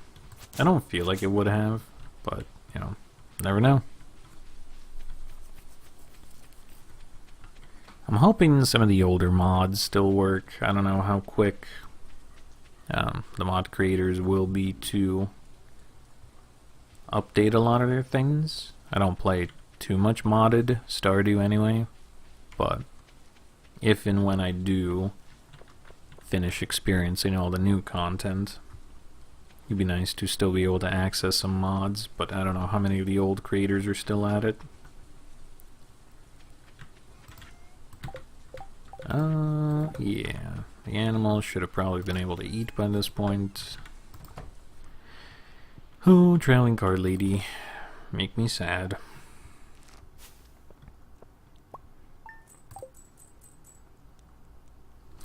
[SPEAKER 1] I don't feel like it would have, but, you know, never know. I'm hoping some of the older mods still work. I don't know how quick the mod creators will be to update a lot of their things. I don't play too much modded Stardew anyway, but if and when I do finish experiencing all the new content, it'd be nice to still be able to access some mods, but I don't know how many of the old creators are still at it. Yeah, the animals should have probably been able to eat by this point. Oh, trailing card lady, make me sad.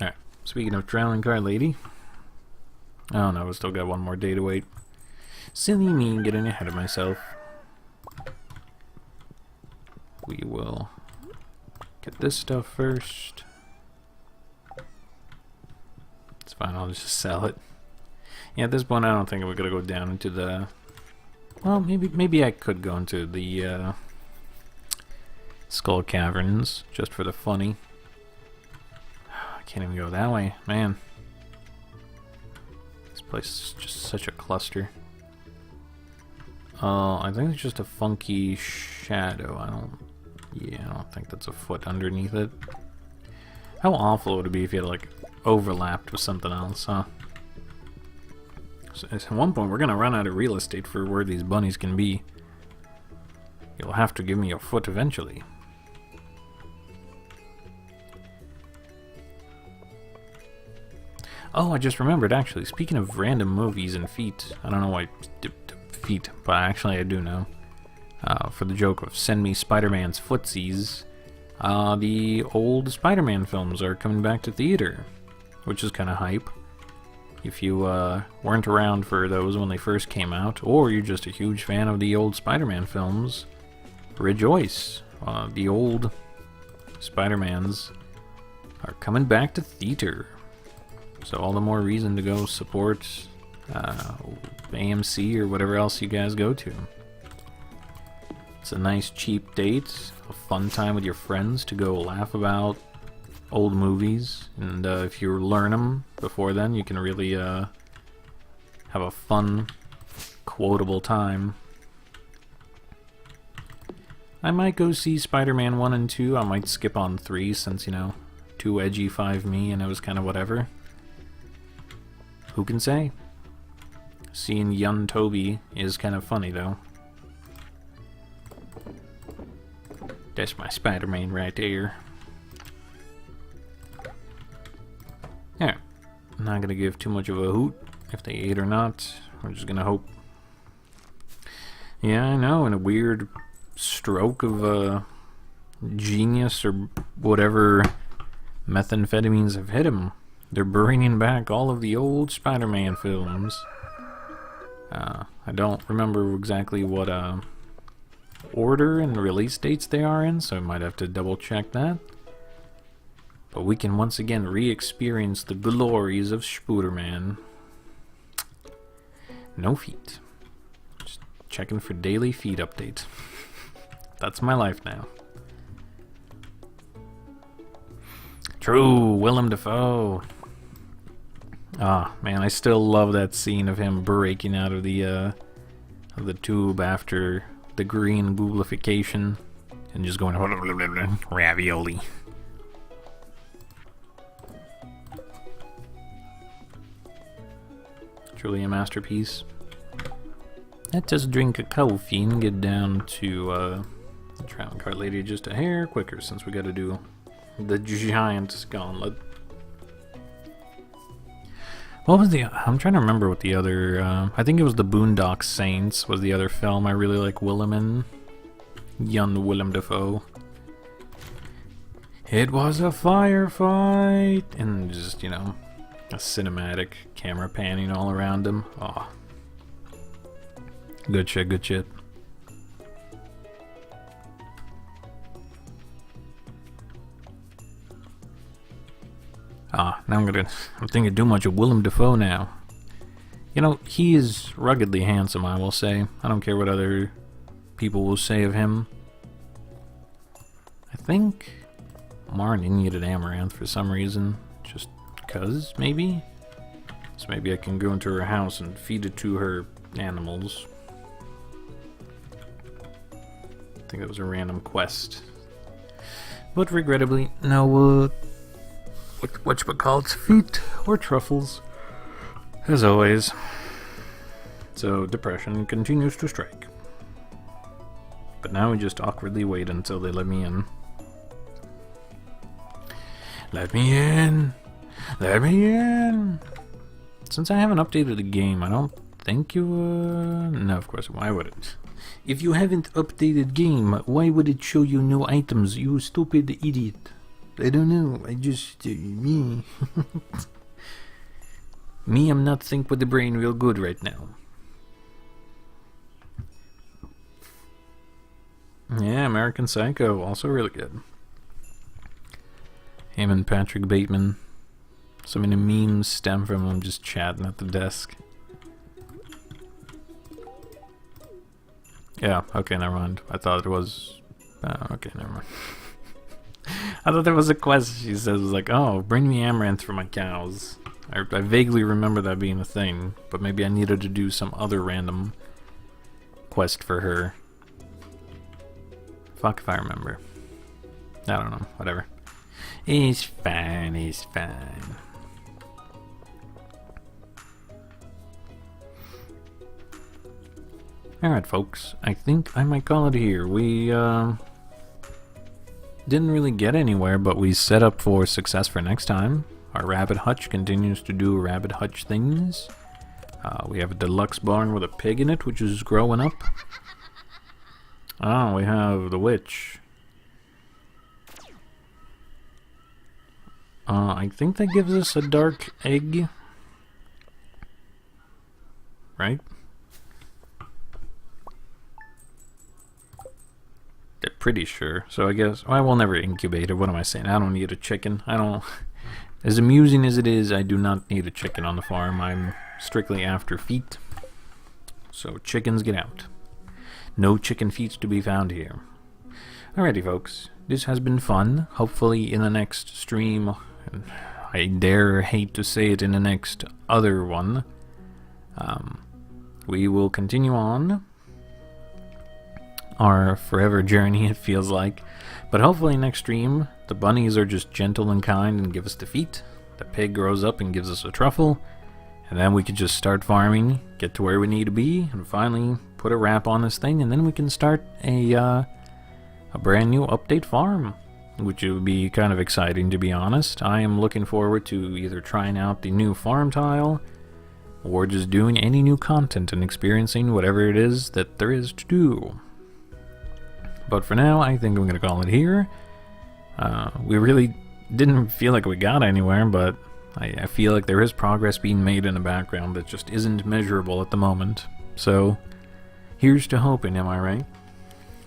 [SPEAKER 1] Alright, speaking of trailing card lady. Oh no, we still got one more day to wait. Silly me getting ahead of myself. We will get this stuff first. It's fine, I'll just sell it. Yeah, at this point I don't think we're gonna go down into the... Well, maybe I could go into the Skull Caverns, just for the funny. I can't even go that way, man. This place is just such a cluster. I think it's just a funky shadow. I don't think that's a foot underneath it. How awful would it be if you had, like, overlapped with something else, huh? So at one point, we're gonna run out of real estate for where these bunnies can be. You'll have to give me your foot eventually. Oh, I just remembered, actually. Speaking of random movies and feet, I don't know why feet, but actually I do know. For the joke of send me Spider-Man's footsies, the old Spider-Man films are coming back to theater, which is kind of hype. If you weren't around for those when they first came out, or you're just a huge fan of the old Spider-Man films, rejoice. The old Spider-Mans are coming back to theater. So all the more reason to go support AMC or whatever else you guys go to. It's a nice cheap date, a fun time with your friends to go laugh about old movies, and if you learn them before then, you can really have a fun, quotable time. I might go see Spider-Man 1 and 2. I might skip on 3 since, you know, too edgy 5 me and it was kind of whatever. Who can say? Seeing young Toby is kind of funny, though. That's my Spider-Man right there. Yeah, I'm not gonna give too much of a hoot if they ate or not. We're just gonna hope. Yeah, I know, in a weird stroke of genius or whatever methamphetamines have hit him, they're bringing back all of the old Spider-Man films. I don't remember exactly what order and release dates they are in, so I might have to double check that. But we can once again re-experience the glories of Spooderman. No feet. Just checking for daily feed update. That's my life now. True, Willem Dafoe. Ah, man, I still love that scene of him breaking out of the tube after the green googlification and just going ravioli. Truly a masterpiece. Let's just drink a coffee and get down to the Traveling Cart Lady just a hair quicker since we gotta do the giant gauntlet. What was the... I'm trying to remember what the other... I think it was the Boondock Saints was the other film I really like Willem in. Young Willem Dafoe. It was a firefight! And just, you know, a cinematic camera panning all around him. Oh. Good shit, good shit. Now I'm thinking too much of Willem Dafoe now. You know, he is ruggedly handsome, I will say. I don't care what other people will say of him. I think Marnie needed amaranth for some reason. Just cause, maybe? So maybe I can go into her house and feed it to her animals. I think that was a random quest. But regrettably, no, whatchamacallit's feet or truffles, as always. So depression continues to strike. But now we just awkwardly wait until they let me in. Let me in! Let me in! Since I haven't updated the game, I don't think you, no, of course, why would it? If you haven't updated game, why would it show you new items, you stupid idiot? I don't know, I just, me. Me, I'm not think with the brain real good right now. Yeah, American Psycho, also really good. Him and Patrick Bateman. So many memes stem from him just chatting at the desk. Yeah, okay, never mind. I thought it was... okay, never mind. I thought there was a quest she says, like, oh, bring me amaranth for my cows. I vaguely remember that being a thing, but maybe I needed to do some other random quest for her. Fuck if I remember. I don't know, whatever. It's fine, it's fine. Alright, folks, I think I might call it here. We, didn't really get anywhere, but we set up for success for next time. Our rabbit hutch continues to do rabbit hutch things. We have a deluxe barn with a pig in it, which is growing up. Oh, we have the witch. I think that gives us a dark egg. Right? They're pretty sure. So I guess I will never incubate it. What am I saying? I don't need a chicken. I don't... As amusing as it is, I do not need a chicken on the farm. I'm strictly after feet. So chickens, get out. No chicken feet to be found here. Alrighty, folks. This has been fun. Hopefully in the next stream, I hate to say it, in the next other one, we will continue on our forever journey, it feels like. But hopefully next stream, the bunnies are just gentle and kind and give us the feet. The pig grows up and gives us a truffle. And then we could just start farming, get to where we need to be, and finally put a wrap on this thing, and then we can start a brand new update farm, which would be kind of exciting, to be honest. I am looking forward to either trying out the new farm tile, or just doing any new content and experiencing whatever it is that there is to do. But for now, I think I'm going to call it here. We really didn't feel like we got anywhere, but I feel like there is progress being made in the background that just isn't measurable at the moment. So, here's to hoping, am I right?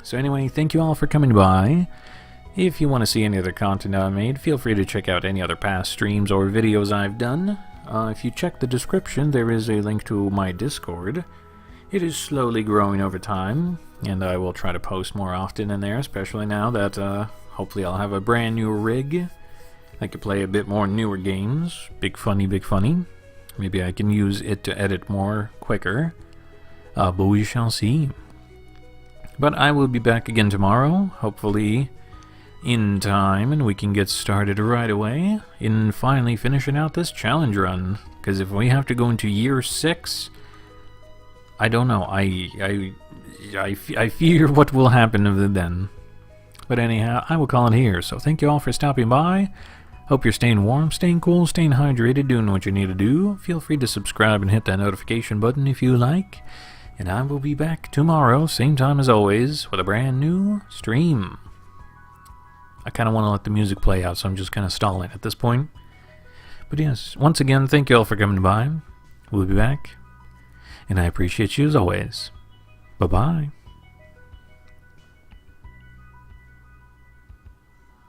[SPEAKER 1] So anyway, thank you all for coming by. If you want to see any other content I made, feel free to check out any other past streams or videos I've done. If you check the description, there is a link to my Discord. It is slowly growing over time, and I will try to post more often in there, especially now that hopefully I'll have a brand new rig. I can play a bit more newer games. Big funny, big funny. Maybe I can use it to edit more quicker. But we shall see. But I will be back again tomorrow, hopefully in time, and we can get started right away in finally finishing out this challenge run. Because if we have to go into year 6, I don't know. I fear what will happen then. But anyhow, I will call it here. So thank you all for stopping by. Hope you're staying warm, staying cool, staying hydrated, doing what you need to do. Feel free to subscribe and hit that notification button if you like. And I will be back tomorrow, same time as always, with a brand new stream. I kind of want to let the music play out, so I'm just kind of stalling at this point. But yes, once again, thank you all for coming by. We'll be back. And I appreciate you as always. Bye-bye.